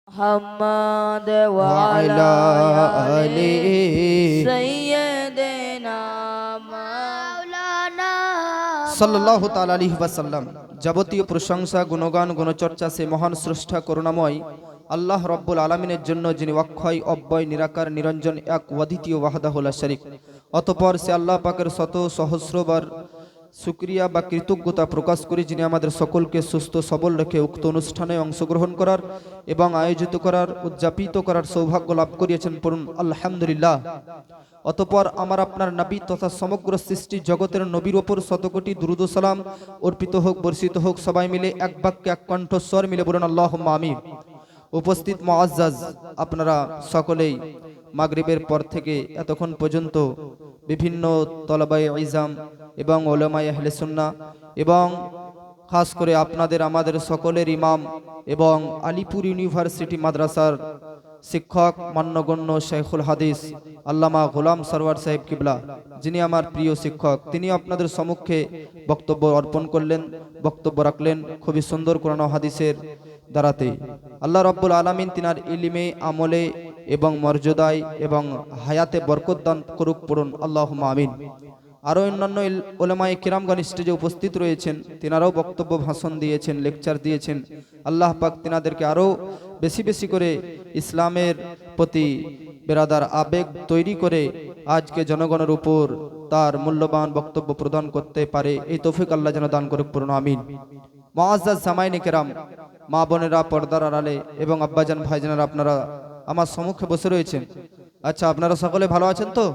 محمد وعلى وعلى آله سيدنا مولانا সাল্লাল্লাহু তাআলা আলাইহি ওয়াসাল্লাম। যাবতীয় প্রশংসা, গুণগান, গুণচর্চা সে মহান স্রষ্টা করুণাময় আল্লাহ রব্বুল আলামিনের জন্য, যিনি অক্ষয়, অব্যয়, নিরাকার, নিরঞ্জন, এক অদ্বিতীয় ওয়াহদাহু লা শারীক। অতঃপর সে আল্লাহ পাকের শত সহস্রবার শুকরিয়া বা কৃতজ্ঞতা প্রকাশ করি, যিনি আমাদের সকলকে সুস্থ সবল রেখে উক্ত অনুষ্ঠানে অংশগ্রহণ করার এবং আয়োজিত করার, উদযাপিত করার সৌভাগ্য লাভ করিয়েছেন। পড়ুন আলহামদুলিল্লাহ। অতঃপর আমার আপনার নবী তথা সমগ্র সৃষ্টি জগতের নবীর ওপর শতকোটি দুরূদ ও সালাম অর্পিত হোক, বর্ষিত হোক। সবাই মিলে এক বাক্যে, এক কণ্ঠস্বর মিলে বলুন আল্লাহুম্মা আমিন। উপস্থিত মুআজ্জাজ, আপনারা সকলেই মাগরিবের পর থেকে এতক্ষণ পর্যন্ত বিভিন্ন তলাবায়ে ইলজাম এবং উলামায়ে আহলে সুন্নাহ এবং খাস করে আপনাদের আমাদের সকলের ইমাম এবং আলিপুর ইউনিভার্সিটি মাদ্রাসার শিক্ষক মান্যগণ্য শেখুল হাদিস আল্লামা গোলাম সরওয়ার সাহেব কিবলা, যিনি আমার প্রিয় শিক্ষক, তিনি আপনাদের সম্মুখে বক্তব্য অর্পণ করলেন, বক্তব্য রাখলেন খুবই সুন্দর কোরআন ও হাদিসের দ্বারাতে। আল্লাহ রাব্বুল আলামিন তিনার ইলমে, আমলে এবং মর্যাদায় এবং হায়াতে বরকত দান করুক। পড়ুন আল্লাহুম্মা আমিন। আরও অন্যান্য উলামায়ে কিরামগণ স্টেজে উপস্থিত রয়েছেন, তিনারাও বক্তব্য ভাষণ দিয়েছেন, লেকচার দিয়েছেন। আল্লাহ পাক তিনাদেরকে আরও বেশি বেশি করে ইসলামের প্রতি বেরাদার আবেগ তৈরি করে আজকে জনগণের উপর তার মূল্যবান বক্তব্য প্রদান করতে পারে, এই তৌফিক আল্লাহ যেন দান করুক। পড়ুন আমিন। মুআজ্জাজ সামাইনে কেরাম, মা বোনেরা, পর্দার আড়ালে এবং আব্বাজান ভাইজানেরা, আপনারা আমার সম্মুখে বসে রয়েছেন। আচ্ছা, আপনারা সকলে ভালো আছেন তো?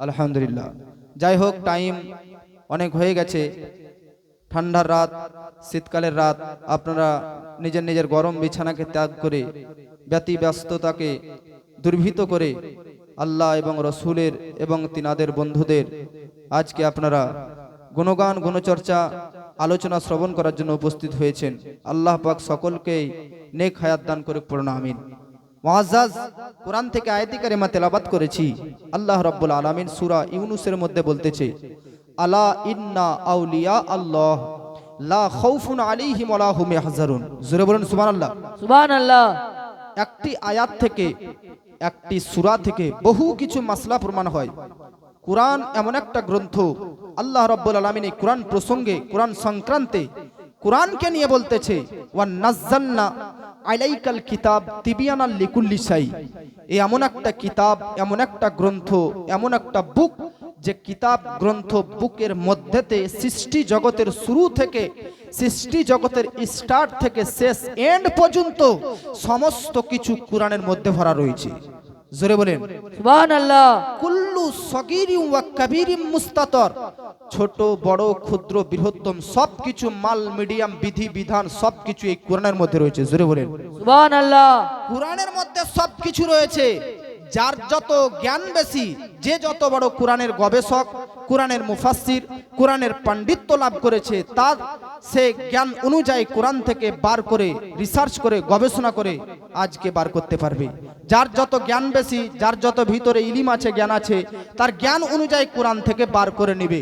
আলহামদুলিল্লাহ। যাই হোক, টাইম অনেক হয়ে গেছে, ঠান্ডার রাত, শীতকালের রাত। আপনারা নিজের নিজের গরম বিছানাকে ত্যাগ করে, ব্যতিব্যস্ততাকে দুর্ভীত করে আল্লাহ এবং রসুলের এবং তিনাদের বন্ধুদের আজকে আপনারা গুণগান, গুণচর্চা, আলোচনা শ্রবণ করার জন্য উপস্থিত হয়েছেন। আল্লাহ পাক সকলকেই নেক হায়াত দান করে। পড়ুন আমিন। মুআজ্জাজ, কোরআন থেকে আয়াতে কারিমা তেলাওয়াত করেছি। আল্লাহ রাব্বুল আলামিন সূরা ইউনূসের মধ্যে বলতেছে, আলা ইন্না আউলিয়া আল্লাহ লা খাউফুন আলাইহিম ওয়া লা হুম ইয়াহজারুন। জোরে বলুন সুবহানাল্লাহ। সুবহানাল্লাহ। একটি আয়াত থেকে, একটি সূরা থেকে বহু কিছু মাসলা প্রমাণ হয়। কোরআন এমন একটা গ্রন্থ, আল্লাহ রাব্বুল আলামিন এই কোরআন প্রসঙ্গে, কোরআন সংক্রান্তে, কোরআনকে নিয়ে বলতেছে, ওয়া নাযালনা আলাইকাল কিতাব তিবিয়ানাল লিকুল্লি শাই। এই এমন একটা কিতাব, এমন একটা গ্রন্থ, এমন একটা বুক, যে কিতাব গ্রন্থ বুকের মধ্যেতে সৃষ্টি জগতের শুরু থেকে, সৃষ্টি জগতের স্টার্ট থেকে শেষ এন্ড পর্যন্ত সমস্ত কিছু কোরআনের মধ্যে ভরা রয়েছে। জোরে বলেন সুবহানাল্লাহ। কুল্লু সগীরিন ওয়া কাবীরিন মুস্তাতর। ছোট বড় ক্ষুদ্র বৃহত্তম সবকিছু, মাল মিডিয়াম, বিধি বিধান সবকিছু এই কোরআনের মধ্যে রয়েছে। জোরে বলেন সুবহানাল্লাহ। কোরআনের মধ্যে সবকিছু রয়েছে। যার যত জ্ঞান বেশি, যে যত বড় কোরআনের গবেষক, কোরআনের মুফাসসির, কোরআনের পাণ্ডিত্য লাভ করেছে, তার সে জ্ঞান অনুযায়ী কোরআন থেকে বার করে, রিসার্চ করে, গবেষণা করে আজকে বার করতে পারবে। যার যত জ্ঞান বেশি, যার যত ভিতরে ইলিম আছে, জ্ঞান আছে, তার জ্ঞান অনুযায়ী কোরআন থেকে বার করে নেবে।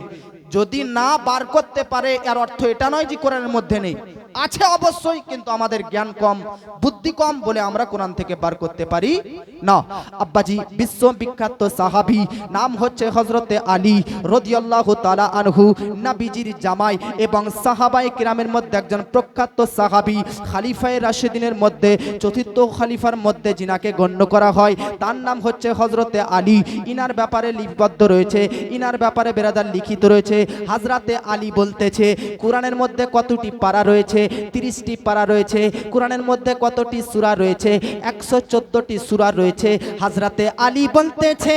যদি না বার করতে পারে, এর অর্থ এটা নয় যে কোরআনের মধ্যে নেই, আছে অবশ্যই, কিন্তু আমাদের জ্ঞান কম, বুদ্ধি কম বলে আমরা কোরআন থেকে বার করতে পারি না। আব্বাজি বিশ্ববিখ্যাত সাহাবী, নাম হচ্ছে হযরতে আলী রাদিয়াল্লাহু তাআলা আনহু, নবীজির জামাই এবং সাহাবায়ে কিরামের মধ্যে একজন প্রখ্যাত সাহাবী, খলিফায়ে রাশিদিনের মধ্যে চতুর্থ খলিফার মধ্যে যিনাকে গণ্য করা হয়, তার নাম হচ্ছে হযরতে আলী। ইনার ব্যাপারে লিপিবদ্ধ রয়েছে, ইনার ব্যাপারে বেরাদার লিখিত রয়েছে। হযরতে আলী বলতেছে, কোরআনের মধ্যে কতটি পারা রয়েছে? 30টি পারা রয়েছে। কোরআনের মধ্যে কতটি সূরা রয়েছে? 114টি সূরা রয়েছে। হযরতে আলী বলতেছে,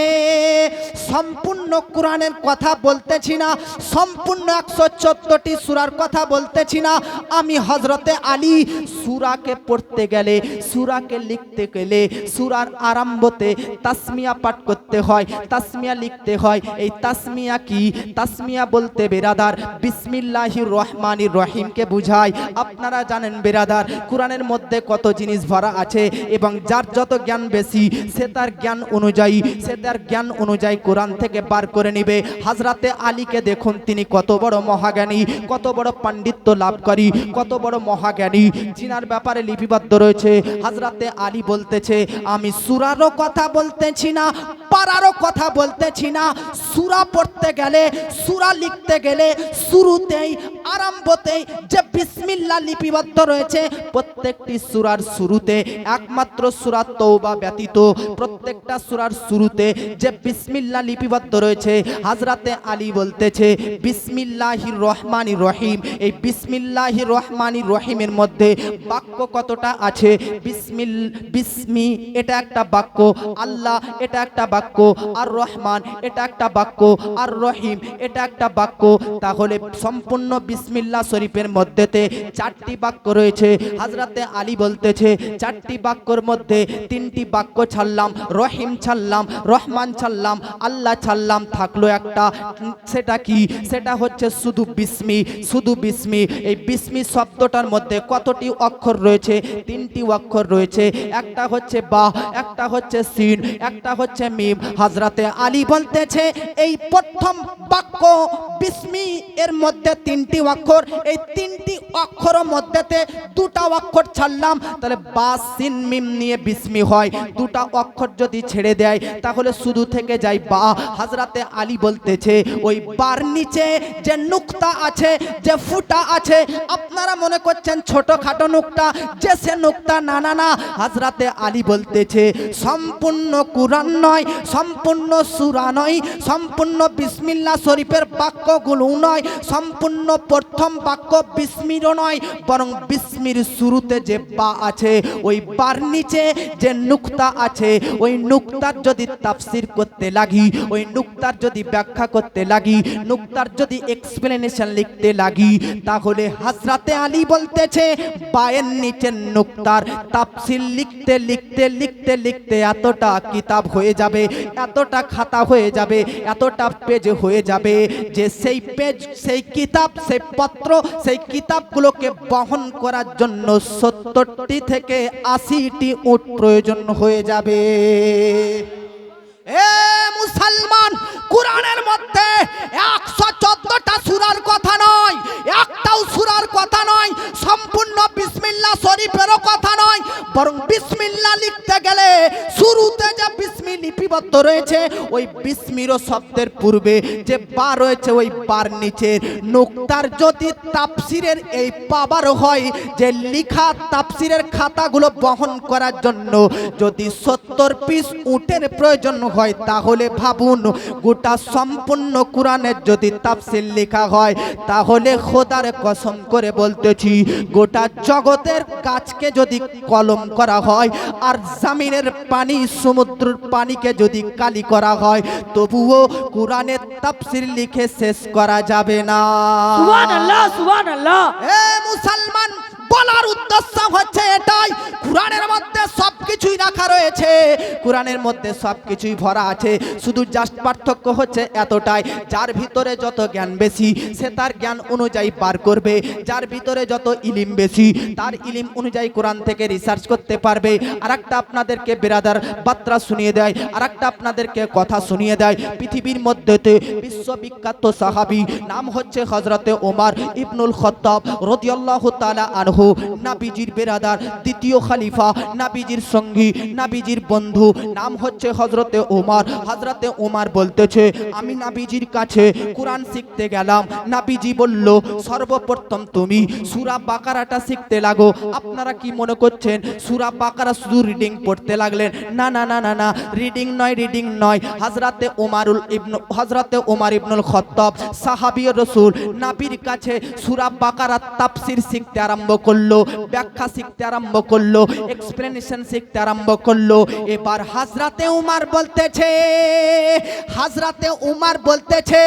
সম্পূর্ণ কোরআনের কথা বলতেছি না, সম্পূর্ণ 114টি সূরার কথা বলতেছি না। আমি হযরতে আলী সূরাকে পড়তে গেলে, সূরাকে লিখতে গেলে, সূরার আরম্ভতে তাসমিয়া পাঠ করতে হয়, তাসমিয়া লিখতে হয়। এই তাসমিয়া কি? তাসমিয়া বলতে বেরাদার বিসমিল্লাহির রহমানির রহিমকে বুঝায়। আপনারা জানেন বিরাদার, কোরআনের মধ্যে কত জিনিস ভরা আছে এবং যার যত জ্ঞান বেশি সে তার জ্ঞান অনুযায়ী কোরআন থেকে বার করে নিবে। হযরতে আলীকে দেখুন, তিনি কত বড় মহাজ্ঞানী, কত বড় পাণ্ডিত্য লাভকারী, কত বড় মহাজ্ঞানী, জিনার ব্যাপারে লিপিবদ্ধ রয়েছে। হযরতে আলী বলতেছে, আমি সূরারও কথা বলতেছি না, পারারও কথা বলতেছি না। সূরা পড়তে গেলে, সূরা লিখতে গেলে শুরুতেই আরম্ভতেই যে বিসমিল্লাহ লিপিবদ্ধ রয়েছে, প্রত্যেকটি সূরার শুরুতে একমাত্র সূরা তওবা ব্যতীত প্রত্যেকটা সূরার শুরুতে যে বিসমিল্লাহ লিপিবদ্ধ রয়েছে, হযরতে আলী বলতেছে বিসমিল্লাহির রহমানির রহিম। এই বিসমিল্লাহির রহমানির রহিমের মধ্যে বাক্য কতটা আছে? বিসমি এটা একটা বাক্য, আল্লাহ এটা একটা বাক্য, আর রহমান এটা একটা বাক্য, আর রহিম এটা একটা বাক্য। তাহলে সম্পূর্ণ বিসমিল্লাহ শরীফের মধ্যেতে 4টি বাক্য রয়েছে। হযরতে আলী বলতেছে, 4টি বাক্যর মধ্যে 3টি বাক্য ছাড়লাম, রহিম ছাড়লাম, রহমান ছাড়লাম, আল্লাহ ছাড়লাম, থাকলো একটা। সেটা কি? সেটা হচ্ছে শুধু বিসমি, শুধু বিসমি। এই বিসমি শব্দটার মধ্যে কতটি অক্ষর রয়েছে? 3টি অক্ষর রয়েছে। একটা হচ্ছে বা, একটা হচ্ছে সিন, একটা হচ্ছে মিম। হযরতে আলী বলতেছে এই প্রথম বাক্য বিসমি এর মধ্যে 3টি অক্ষর, এই 3টি অক্ষরের মধ্যেতে 2টা অক্ষর ছাড়লাম, তাহলে বা সিন মিম নিয়ে বিসমি হয়। 2টা অক্ষর যদি ছেড়ে দেয় তাহলে শুধু থেকে যায় বা। হযরতে আলী বলতেছে ওই বার নিচে যে নুকতা আছে, যে ফুটা আছে, আপনারা মনে করছেন ছোটখাটো নুকতা, যে সে নুকতা, না না না। হযরতে আলী বলতেছে সম্পূর্ণ কুরআন নয়, সম্পূর্ণ সূরা নয়, সম্পূর্ণ বিসমিল্লাহ শরীফের বাক্যগুলো নয়, সম্পূর্ণ প্রথম বাক্য বিসমিরও নয়, বরং বিসমির শুরুতে যে বা আছে, ওই বার নিচে যে নুকতা আছে, ওই নুকতার যদি তাফসীর করতে লাগি, ওই নুকতার যদি ব্যাখ্যা করতে লাগি, নুকতার যদি এক্সপ্লেনেশন লিখতে লাগি, তাহলে হযরতে আলী বলতেছে বায়ের নিচের নুকতার তাফসীর লিখতে লিখতে লিখতে লিখতে এতটা কিতাব হয়ে যাবে, এতটা খাতা হয়ে যাবে, এতটা পেজ হয়ে যাবে যে সেই পেজ, সেই কিতাব, সেই পত্র, সেই কিতাবগুলোকে বহন করার জন্য 70টি থেকে 80টি উট প্রয়োজন হয়ে যাবে। এ মুসলমান, কোরআনের মধ্যে 114টা সূরার কথা নয়, একটাও সূরার কথা নয়, সম্পূর্ণ বিসমিল্লাহ শরীফেরও কথা নয়, বরং বিসমিল্লাহ লিখতে গেলে শুরুতে যে বিসমি লিপিবদ্ধ রয়েছে, ওই বিসমিরও শব্দের পূর্বে যে বা রয়েছে, ওই বার নিচের নুকতার যদি তাফসীরের এই পাবার হয় যে লিখা তাফসীরের খাতাগুলো বহন করার জন্য যদি 70 পিস উটের প্রয়োজন হয়, তাহলে ভাবুন গোটা সম্পূর্ণ কোরআনের যদি তাফসীর লেখা হয়, তাহলে খোদার কসম করে বলতেছি গোটা জগতের গাছকে যদি কলম করা হয় আর জমিনের পানি, সমুদ্রের পানিকে যদি কালি করা হয়, তবুও কোরআনের তাফসীর লিখে শেষ করা যাবে না। সুবহানাল্লাহ, সুবহানাল্লাহ। এ মুসলমান, বলার উদ্দেশ্য হচ্ছে এটাই, কোরআনের মধ্যে সবকিছুই রাখা রয়েছে, কোরআনের মধ্যে সবকিছুই ভরা আছে। শুধু জাস্ট পার্থক্য হচ্ছে এতটাই, যার ভিতরে যত জ্ঞান বেশি সে তার জ্ঞান অনুযায়ী বার করবে, যার ভিতরে যত ইলিম বেশি তার ইলিম অনুযায়ী কোরআন থেকে রিসার্চ করতে পারবে। আরেকটা আপনাদেরকে বিরাদার বার্তা শুনিয়ে দেয়, আরেকটা আপনাদেরকে কথা শুনিয়ে দেয়। পৃথিবীর মধ্যেতে বিশ্ববিখ্যাত সাহাবী নাম হচ্ছে হযরতে ওমর ইবনুল খাত্তাব রাদিয়াল্লাহু তাআলা আনহু, নবীজির বিরাদার, দ্বিতীয় খলিফা, নবীজির সঙ্গী, নবীজির বন্ধু, নাম হচ্ছে হযরতে ওমর। হযরতে ওমর বলতেছে আমি নবীজির কাছে কোরআন শিখতে গেলাম, নবীজি বলল সর্বপ্রথম তুমি সূরা বাকারাটা শিখতে লাগো। আপনারা কি মনে করছেন সূরা বাকারা শুধু রিডিং পড়তে লাগলেন? না না না না না, রিডিং নয়, রিডিং নয়। হযরতে ওমর ইবনুল খাত্তাব সাহাবী রাসূল নবীর কাছে সূরা বাকারার তাফসীর শিখতে আরম্ভ করলো, ব্যাখ্যা শিখতে আরম্ভ করলো, এক্সপ্লেনেশন শিখতে শিখতে আরম্ভ করলো। এবার হাজরাতে উমার বলতেছে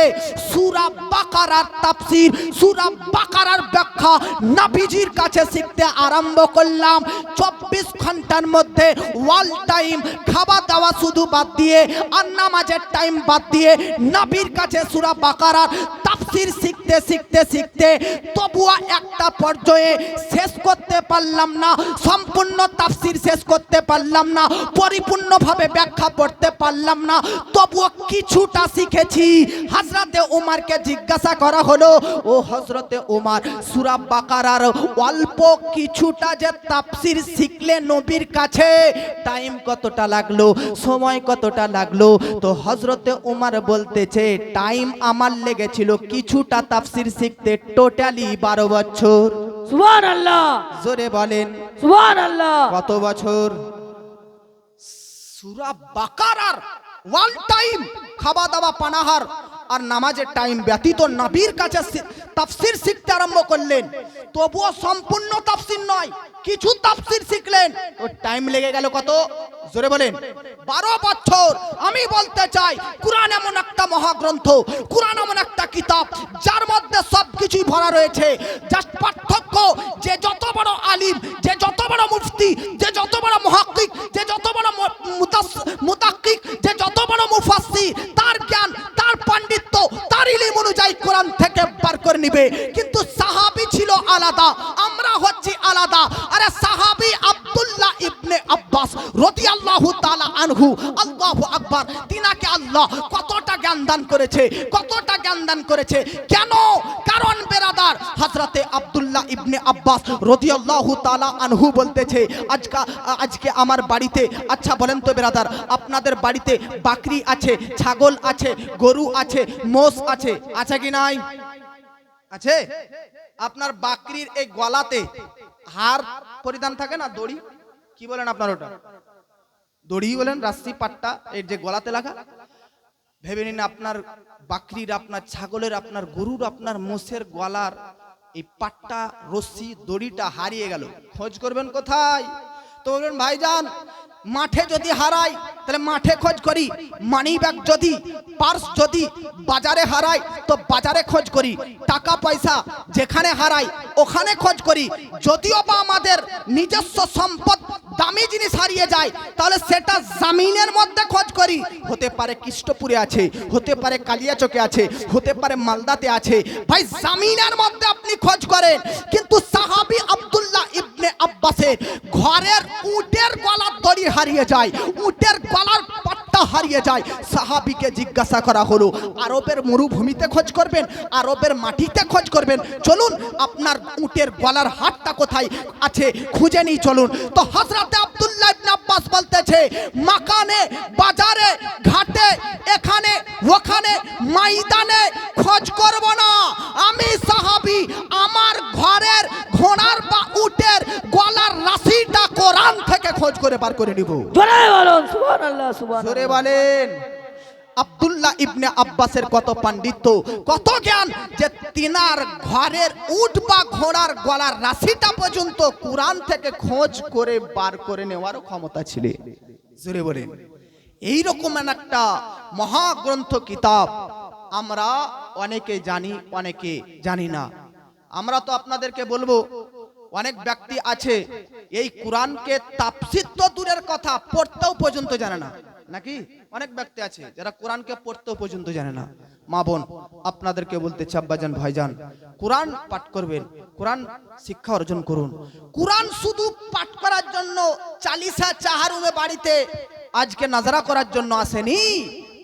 সূরা বাকারার তাফসীর, সূরা বাকারার ব্যাখ্যা নবীজির কাছে শিখতে আরম্ভ করলাম। 24 ঘন্টার মধ্যে ওয়াল টাইম, খাওয়া দাওয়া শুধু বাদ দিয়ে আর নামাজের টাইম বাদ দিয়ে নবীর কাছে সূরা বাকারার তাফসীর শিখতে শিখতে শিখতে তবুও একটা পর্যায়ে শেষ করতে পারলাম না, সম্পূর্ণ তাফসীর শেষ করতে পারলাম না, পরিপূর্ণভাবে ব্যাখ্যা পড়তে পারলাম না, তবুও কিছুটা শিখেছি। হযরতে উমরকে জিজ্ঞাসা করা হলো, ও হযরতে উমর, সূরা বাকারার অল্প কিছুটা যে তাফসীর শিখলে নবীর কাছে, টাইম কতটা লাগলো, সময় কতটা লাগলো? তো হযরতে উমর বলতেছে টাইম আমার লেগেছিল কিছুটা তাফসীর শিখতে টোটালি 12 বছর। সুবহানাল্লাহ, জোরে বলেন সুবহানাল্লাহ। কত বছর? সূরা বাকারার ওয়াল টাইম, খাওয়া দাওয়া পানাহার আর নামাজের টাইম ব্যতীত নবীর কাছে তাফসীর শিখতে আরম্ভ করলেন। তবুও সম্পূর্ণ তাফসীর নয়, কিছু তাফসীর শিখলেন। তো টাইম লেগে গেল কত? জোরে বলেন 12 বছর। আমি বলতে চাই কুরআন এমন একটা মহাগ্রন্থ, কুরআন এমন একটা কিতাব যার মধ্যে সবকিছুই ভরা রয়েছে। জাস্ট পার্থক্য, যে যত বড় আলিম, যে যত বড় মুফতি, যে যত বড় মুহাক্কিক, যে যত বড় মুতাক্কিক, যে যত বড় মুফাসসির, তার জ্ঞান, তার পাণ্ডিত্য, তার ইলম অনুযায়ী কোরআন থেকে বার করে নিবে। কিন্তু সাহাবী ছিল আলাদা, আমরা হচ্ছি আলাদা। আরে সাহাবী আব্দুল্লাহ ইবনে আব্বাস রাদিয়াল্লাহু তাআলা আনহু, আল্লাহু আকবার, তিনাকে আল্লাহ কতটা জ্ঞান দান করেছে, কতটা জ্ঞান দান করেছে। কেন? কারণ বেরাদার, হযরতে আব্দুল্লাহ ইবনে আব্বাস রাদিয়াল্লাহু তাআলা আনহু বলতেছে আজকে আমার বাড়িতে, আচ্ছা বলেন তো বেরাদার, আপনাদের বাড়িতে বাকরি আছে, ছাগল আছে, গরু আছে, মোষ আছে, আছে কি নাই? আছে। আপনার বাকরির এই গলাতে হার পরিধান থাকে না, দড়ি, কি বলেন আপনার ওটা? দড়ি বলেন, রাশি পাট্টা, এর যে গলাতে লাগা। ভেবে নিন আপনার বাকরির, আপনার ছাগলের, আপনার গরুর, আপনার মোষের গলার এই পাট্টা, রশ্মি, দড়িটা হারিয়ে গেল, খোঁজ করবেন কোথায়? তো বলবেন ভাইজান মাঠে যদি হারাই তাহলে মাঠে খোঁজ করি, মানি ব্যাগ যদি, পার্স যদি বাজারে হারাই তো বাজারে খোঁজ করি, টাকা পয়সা যেখানে হারাই ওখানে খোঁজ করি। যদিও বা আমাদের নিজস্ব সম্পদ, দামি জিনিস হারিয়ে যায় তাহলে সেটা জামিনের মধ্যে খোঁজ করি। হতে পারে কৃষ্ণপুরে আছে, হতে পারে কালিয়াচকে আছে, হতে পারে মালদাতে আছে, ভাই জামিনের মধ্যে আপনি খোঁজ করেন। কিন্তু সাহাবী আব্দুল্লাহ ইবনে আব্বাসের ঘরের উটের গলার দড়ি হারিয়ে যায়, উটের গলার পাট্টা হারিয়ে যায়। সাহাবীকে জিজ্ঞাসা করা হলো, আরবের মরুভূমিতে খোঁজ করবেন, আরবের মাটিতে খোঁজ করবেন, চলুন আপনার উটের গলার হাটটা কোথায় আছে খুঁজে নিই চলুন। তো হযরতে আব্দুল্লাহ ইবনে আব্বাস বলতেছে মাকানে, বাজারে, ঘাটে, এখানে ওখানে, ময়দানে খোঁজ করব না। আমি সাহাবী আমার ঘরের ঘোড়ার বা উটের গলার রাশিটা কোরআন থেকে খোঁজ করে বার করে নিব। জোরে বলুন সুবহানাল্লাহ, সুবহানাল্লাহ। জোরে বলেন। আব্দুল্লাহ ইবনে আব্বাসের কত পাণ্ডিত্য, কত জ্ঞান, যে তিনার ঘরের উট বা ঘোড়ার গলার রাশিটা পর্যন্ত কুরআন থেকে খোঁজ করে বার করে নেওয়ার ক্ষমতা ছিল। জোরে বলেন। এইরকম একটা মহাগ্রন্থ কিতাব আমরা অনেকে জানি, অনেকে জানি না। আমরা তো আপনাদেরকে বলবো, অনেক ব্যক্তি আছে এই কোরআনকে তাফসীর তো দূরের কথা, পড়তেও পর্যন্ত জানে না, নাকি? অনেক ব্যক্তি আছে যারা কোরআনকে পড়তেও পর্যন্ত জানে না। মা বোন আপনাদেরকে বলতে চাই, আব্বাজান ভাইজান, কোরআন পাঠ করবেন, কোরআন শিক্ষা অর্জন করুন। কোরআন শুধু পাঠ করার জন্য, চালিসা চাহারুমে বাড়িতে আজকে নাজারা করার জন্য আসেনি।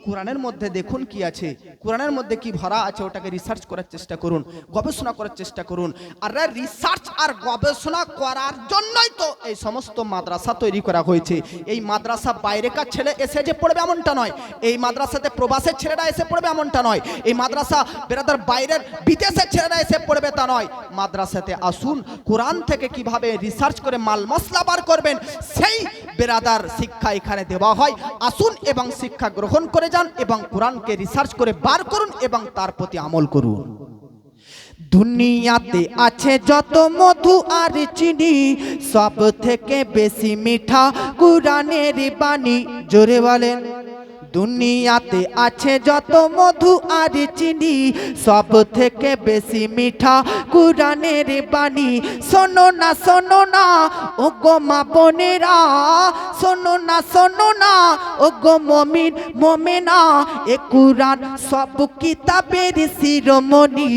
কোরআনের মধ্যে দেখুন কি আছে, কোরআনের মধ্যে কি ভরা আছে, ওটাকে রিসার্চ করার চেষ্টা করুন, গবেষণা করার চেষ্টা করুন। আর রিসার্চ আর গবেষণা করার জন্যই তো এই সমস্ত মাদ্রাসা তৈরি করা হয়েছে। এই মাদ্রাসা বাইরেকার ছেলে এসে যে পড়বে এমনটা নয়, এই মাদ্রাসাতে প্রবাসের ছেলেরা এসে পড়বে এমনটা নয়, এই মাদ্রাসা বেরাদার বাইরের বিদেশের ছেলেরা এসে পড়বে তা নয়। মাদ্রাসাতে আসুন, কোরআন থেকে কিভাবে রিসার্চ করে মাল মশলা বার করবেন সেই বেরাদার শিক্ষা এখানে দেওয়া হয়। আসুন এবং শিক্ষা গ্রহণ করে যান এবং কোরআনকে রিসার্চ করে বার করুন এবং তার প্রতি আমল করুন। দুনিয়াতে আছে যত মধু আর চিনি, সব থেকে বেশি মিঠা কুরআনের বাণী। জোরে বলেন। দুনিয়াতে আছে যত মধু আর চিনি, সব থেকে বেশি মিঠা কুরআনের বাণী। শোনো না ও গো মা বোনেরা, শোনো না ও গো মুমিন মুমিনা, এ কুরআন সব কিতাবের শিরোমণি।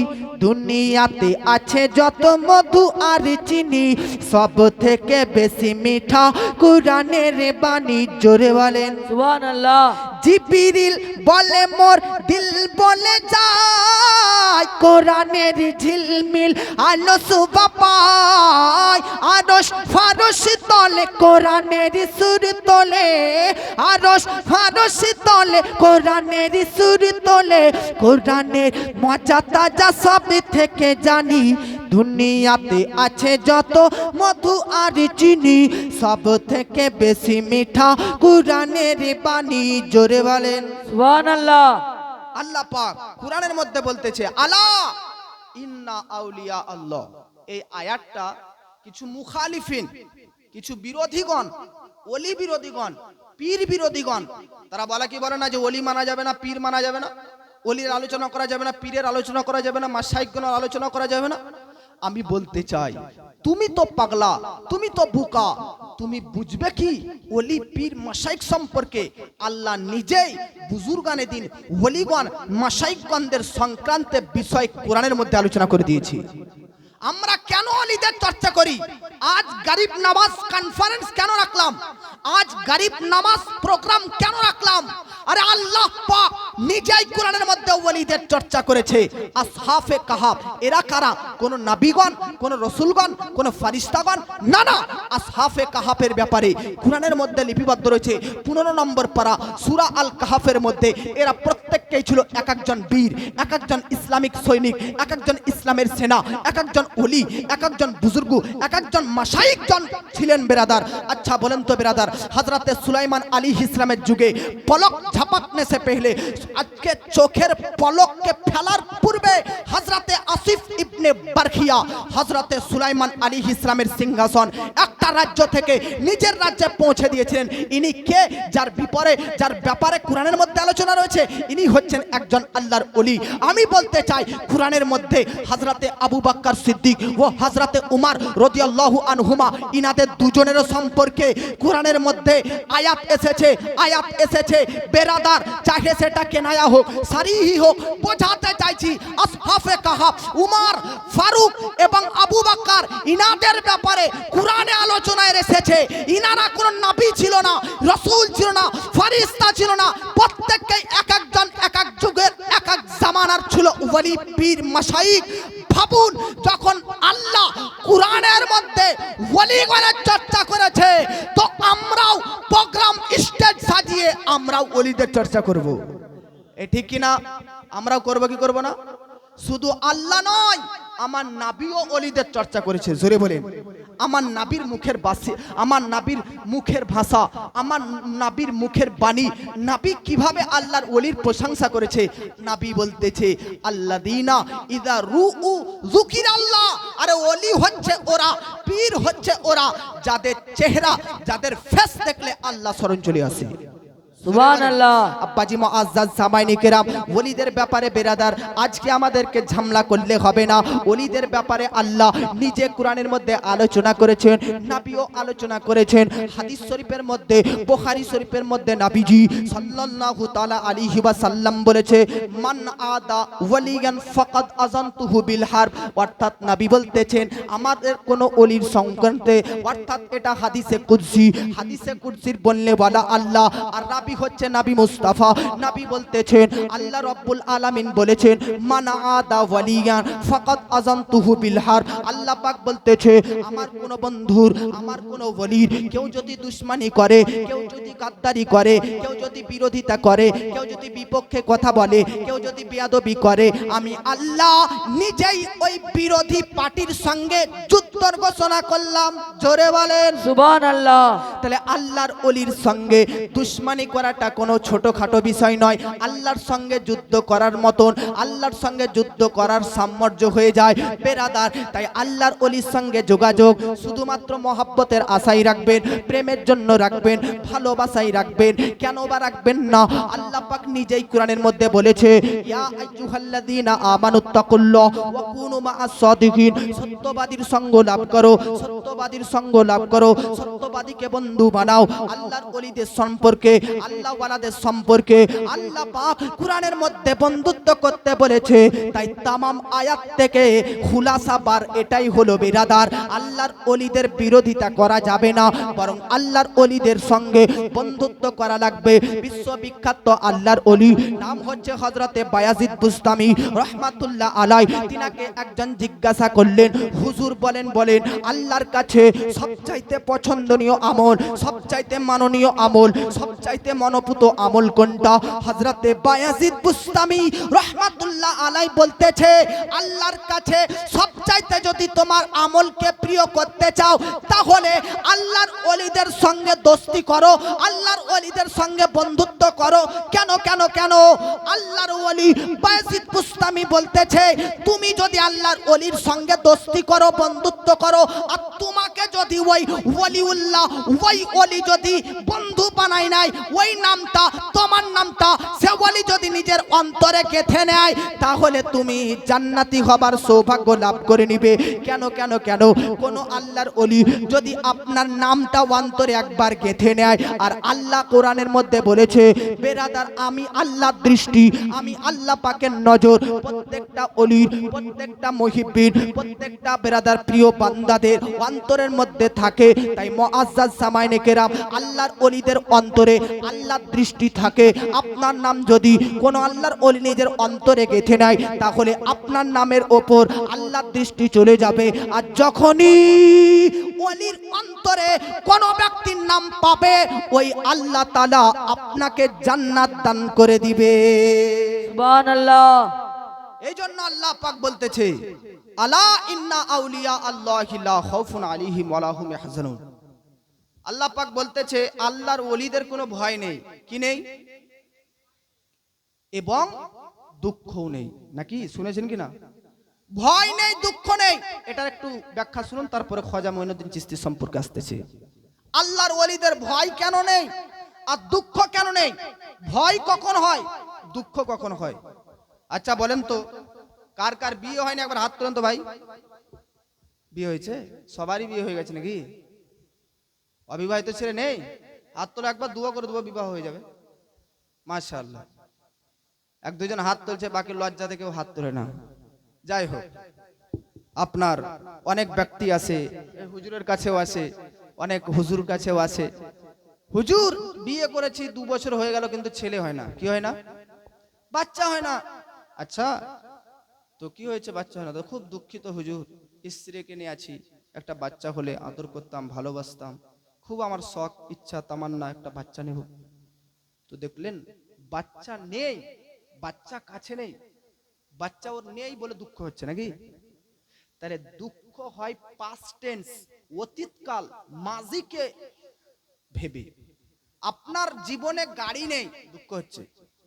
দুনিয়াতে আছে যত মধু আর চিনি, সব থেকে বেশি মিঠা কুরআনের বাণী। জোরে বলেন সুবহানাল্লাহ। জিবরিল বলে মোর দিল বলে যায়, কোরআনের ঝিলমিল আলো সুবা পায়। আরশ ফারশ তলে কোরআনের সুর তোলে, আরশ ফারশ তলে কোরআনের সুর তোলে। কোরআনের মজা তাজা সব থেকে জানি, দুনিয়াতে আছে যত মধু আর চিনি, সব থেকে বেশি মিঠা কুরআনের বাণী। জোরে বলেন সুবহানাল্লাহ। আল্লাহ পাক কুরআনের মধ্যে বলতেছে আলা ইন্না আউলিয়া আল্লাহ। এই আয়াতটা কিছু মুখালিফিন, কিছু বিরোধীগণ, ওলি বিরোধীগণ, পীর বিরোধীগণ, তারা বলে কি বলে না যে ওলি মানা যাবে না, পীর মানা যাবে না, ওলির আলোচনা করা যাবে না, পীরের আলোচনা করা যাবে না, মাশায়েখগণের আলোচনা করা যাবে না। আমি বলতে চাই তুমি তো পাগলা, তুমি তো বোকা, তুমি বুঝবে কি ওলি পীর মাশায়েখ সম্পর্কে? আল্লাহ নিজেই বুজুর্গানে দিন ওলিগণ মাশায়েখগণদের সংক্রান্তে বিষয় কোরআনের মধ্যে আলোচনা করে দিয়েছি। আমরা কেন ওলিদের চর্চা করি? আজ গরিব নামাজ কনফারেন্স কেন রাখলাম? আজ গরিব নামাজ প্রোগ্রাম কেন রাখলাম? আরে আল্লাহ পাক নিজেই কোরআনের মধ্যে ওলিদের চর্চা করেছে। আসহাফে কাহাফ এরা কারা? কোন নবীগণ, কোন রাসূলগণ, কোন ফেরেশতাগণ? না না, আসহাফে কাহাফের ব্যাপারে কোরআনের মধ্যে লিপিবদ্ধ রয়েছে 15 নম্বর পারা সূরা আল কাহাফের মধ্যে। এরা প্রত্যেককেই ছিল এক একজন বীর, এক একজন ইসলামিক সৈনিক, এক একজন ইসলামের সেনা, এক একজন ওলি, এক একজন বুজুর্গ, এক একজন মাশায়েখগণ ছিলেন বেরাদার। আচ্ছা বলেন তো বেরাদার, হযরতে সুলাইমান আলাইহিস সালামের যুগে পলক ঝাপকনে সে পহলে, আজকে চোখের পলককে ফেলার পূর্বে হযরতে আসিফ ইবনে বারখিয়া হযরতে সুলাইমান আলাইহিস সালামের সিংহাসন একটা রাজ্য থেকে নিজের রাজ্যে পৌঁছে দিয়েছিলেন। ইনি কে? যার ব্যাপারে কোরআনের মধ্যে আলোচনা রয়েছে। ইনি হচ্ছেন একজন আল্লাহর ওলি। আমি বলতে চাই কোরআনের মধ্যে হযরতে আবু বকর সিদ্দিক ও হযরতে উমর রাদিয়াল্লাহু আনহুমা, ইনাদের দুজনের সম্পর্কে কোরআনের মধ্যে আয়াত এসেছে বেরাদার, চাহে সেটা কেনায়া হোক সারিহি হোক। বোঝাতে চাইছি আসহাফে কাহাফ উমর, ফারুক এবং আবু বকর, ইনাদের ব্যাপারে কোরআনে আলোচনায় এসেছে। ইনারা কোন নবী ছিল না, রাসূল ছিল না, ফেরেশতা ছিল না, প্রত্যেককে এক একজন এক এক যুগের এক এক জামানার ছিল ওলি পীর মাশায়েখ। ভাবুন, যখন আল্লাহ কোরআনের মধ্যে ওলিগণের চর্চা করেছে, তো আমরাও প্রোগ্রাম স্টেজ সাজিয়ে আমরাও ওলিদের চর্চা করব। এ ঠিক কিনা? আমরাও করব কি করব না? শুধু আল্লাহ নয়, আমার নবীও ওলিদের চর্চা করেছে। জোরে বলেন। আমার নবীর মুখের বাসি, আমার নবীর মুখের ভাষা, আমার নবীর মুখের বাণী, নবী কিভাবে আল্লাহর ওলির প্রশংসা করেছে। নবী বলতেছে আল্লাযীনা ইযা রুউ যুকিরাল্লাহ। আরে ওলি হচ্ছে ওরা, পীর হচ্ছে ওরা যাদের চেহারা, যাদের ফেস দেখলে আল্লাহ স্মরণ চলে আসে। সুবহানাল্লাহ। আব্বাজি মুআজ্জাজ সামাইনি কেরাম, ওলিদের ব্যাপারে বেরাদার আজকে আমাদেরকে ঝামলা করলে হবে না। ওলিদের ব্যাপারে আল্লাহ নিজে কোরআনের মধ্যে আলোচনা করেছেন, নবীও আলোচনা করেছেন। হাদিস শরীফের মধ্যে, বুখারী শরীফের মধ্যে নবীজি সাল্লাল্লাহু তাআলা আলাইহি ওয়াসাল্লাম বলেছে, মান আদা ওয়ালিয়ান ফাকাদ আযানতুহু বিল হারব। অর্থাৎ নবী বলতেছেন আমাদের কোন ওলির সংক্রান্তে, অর্থাৎ এটা হাদিসে কুদসি, হাদিসে কুদসির বললে বলা আল্লাহ, আর নবী হচ্ছে নবী মুস্তাফা। নবী বলতেছেন আল্লাহ রাব্বুল আলামিন বলেছেন মান আদা ওয়ালিয়ান ফাকাদ আযানতুহু বিল হারব। আল্লাহ পাক বলতেছে আমার কোন বন্ধুর, আমার কোন ওলির কেউ যদি দুশমনি করে, কেউ যদি গাদ্দারি করে, কেউ যদি বিরোধিতা করে, কেউ যদি বিপক্ষে কথা বলে, কেউ যদি বেয়াদবি করে, আমি আল্লাহ নিজেই ওই বিরোধী পার্টির সঙ্গে যুদ্ধ ঘোষণা করলাম। জোরে বলেন সুবহানাল্লাহ। তাহলে আল্লাহর ওলির সঙ্গে দুশমনি করাটা কোনো ছোটখাটো বিষয় নয়। আল্লাহর সঙ্গে যুদ্ধ করার মতন, আল্লাহর সঙ্গে যুদ্ধ করার সামর্থ্য হয়ে যায় বেরাদার। তাই আল্লাহর ওলির সঙ্গে যোগাযোগ শুধুমাত্র মহব্বতের আশাই রাখবেন, প্রেমের জন্য রাখবেন, ভালোবাসাই রাখবেন। কেন বা রাখবেন না? আল্লাহ পাক নিজেই কোরআনের মধ্যে বলেছে, ইয়া আইয়ুহাল্লাযীনা আমানুত্তাকুল্লাহ ওয়া কুনু মা'আস সাদিকিন। সত্যবাদীর সঙ্গ লাভ করো, সত্যবাদীর সঙ্গ লাভ করো, সত্যবাদীকে বন্ধু বানাও। আল্লাহর ওলিদের সম্পর্কে, আল্লাহ ওয়ালাদের সম্পর্কে আল্লাহ পাক কোরআনের মধ্যে বন্ধুত্ব করতে বলেছে। তাই তামাম আয়াত থেকে খুলাসা বার এটাই হলো বিরাদার, আল্লাহর ওলিদের বিরোধিতা করা যাবে না, বরং আল্লাহর ওলিদের সঙ্গে বন্ধুত্ব করা লাগবে। বিশ্ববিখ্যাত আল্লাহর ওলি নাম হচ্ছে হযরতে বায়াজিদ বুস্তামি রহমাতুল্লাহ আলাই। তিনাকে একজন জিজ্ঞাসা করলেন, হুজুর বলেন আল্লাহর কাছে সবচাইতে পছন্দনীয় আমল, সবচাইতে মাননীয় আমল, সবচাইতে মনোপুত আমল কোনটা? হযরতে বায়াজিদ বুস্তামি রহমাতুল্লাহ আলাই বলতেছে, আল্লাহর কাছে সবচাইতে যদি তোমার আমলকে প্রিয় করতে চাও তাহলে আল্লাহর ওলিদের সঙ্গে দোস্তি করো, আল্লাহর ওলিদের সঙ্গে বন্ধুত্ব করো। কেন কেন কেন? আল্লাহর ওলি বায়াজিদ বুস্তামি বলতেছে, তুমি যদি আল্লাহর ওলির সঙ্গে দোস্তি করো, বন্ধুত্ব করো, আর তোমাকে যদি ওই ওলিউল্লাহ, ওই ওলি যদি বন্ধু বানায় নাই, ওই নামটা, তোমার নামটা সে ওলি যদি নিজের অন্তরে গেঁথে নেয়, তাহলে তুমি জান্নাতি হবার সৌভাগ্য লাভ করে নিবে। কেন কেন কেন? কোন আল্লাহর ওলি যদি আপনার নামটা অন্তরে একবার গেঁথে নেয়, আর আল্লাহ কোরআনের মধ্যে বলেছে, বেরাদার আমি আল্লাহর দৃষ্টি, আমি আল্লাহ পাকের নজর প্রত্যেকটা ওলির, প্রত্যেকটা মুহিব্বির, প্রত্যেকটা বেরাদার প্রিয় বান্দাদের অন্তরের মধ্যে থাকে। তাই মুআজ্জাজ সামাইনে কেরাম, আল্লাহর ওলিদের অন্তরে আল্লাহর দৃষ্টি থাকে। আপনার নাম যদি কোন আল্লাহর ওলি নিজের অন্তরে গেঁথে নেয়, তাহলে আপনার নামের ওপর আল্লাহর দৃষ্টি চলে যাবে। আর যখনই ওলির অন্তরে কোন ব্যক্তির নাম পাবে, ওই আল্লাহ তাআলা আপনাকে জান্নাত দান করে দিবে। সুবহানাল্লাহ। এই জন্য আল্লাহ পাক বলতেছে, আলা ইন্না আউলিয়া আল্লাহি লা খাউফুন আলাইহিম ওয়া লা হুম ইয়াহজানুন। আল্লাহ পাক বলতেছে, আল্লাহর ওলিদের কোনো ভয় নেই, কি নেই? এবং দুঃখও নেই। নাকি শুনেছেন কি না? ভয় নেই, দুঃখ নেই। এটার একটু ব্যাখ্যা শুনুন, তারপরে খাজা মঈনুদ্দিন চিশতি সম্পর্কে আসতেছে। আল্লাহর ওলিদের ভয় কেন নেই আর দুঃখ কেন নেই? ভয় কখন হয়, দুঃখ কখন হয়? আচ্ছা বলেন তো, কার কার বিয়ে হয়নি? একবার হাত তোলেন তো ভাই। বিয়ে হয়েছে? সবারই বিয়ে হয়ে গেছে নাকি? অবিবাহিত ছেলে নেই? হাত তোলা, একবার দুয়া করে দেবো, বিবাহ হয়ে যাবে। মাশাআল্লাহ। এক দুজন হাত তুলছে, বাকি লজ্জাতে কেউ হাত তোলে না। যাই হোক, আপনার অনেক ব্যক্তি আছে, হুজুরের কাছেও আসে, অনেক হুজুর কাছেও আসে, হুজুর বিয়ে করেছি 2 বছর হয়ে গেল কিন্তু ছেলে হয় না। কি হয় না? বাচ্চা হয় না। আচ্ছা তো কি হয়েছে বাচ্চা হয় না? তো খুব দুঃখিত হুজুর, স্ত্রীকে নিয়ে আছি, একটা বাচ্চা হলে আদর করতাম, ভালোবাসতাম, খুব আমার শখ, ইচ্ছা, তামান্না একটা বাচ্চা নেব। তো দেখলেন বাচ্চা নেই, বাচ্চা কাছে নেই, বাচ্চা ওর নেই বলে দুঃখ হচ্ছে নাকি? তাহলে দুঃখ হয় পাস্ট টেন্স, অতীতকাল, মাজিকে ভেবে। আপনার জীবনে গাড়ি নেই, দুঃখ হচ্ছে।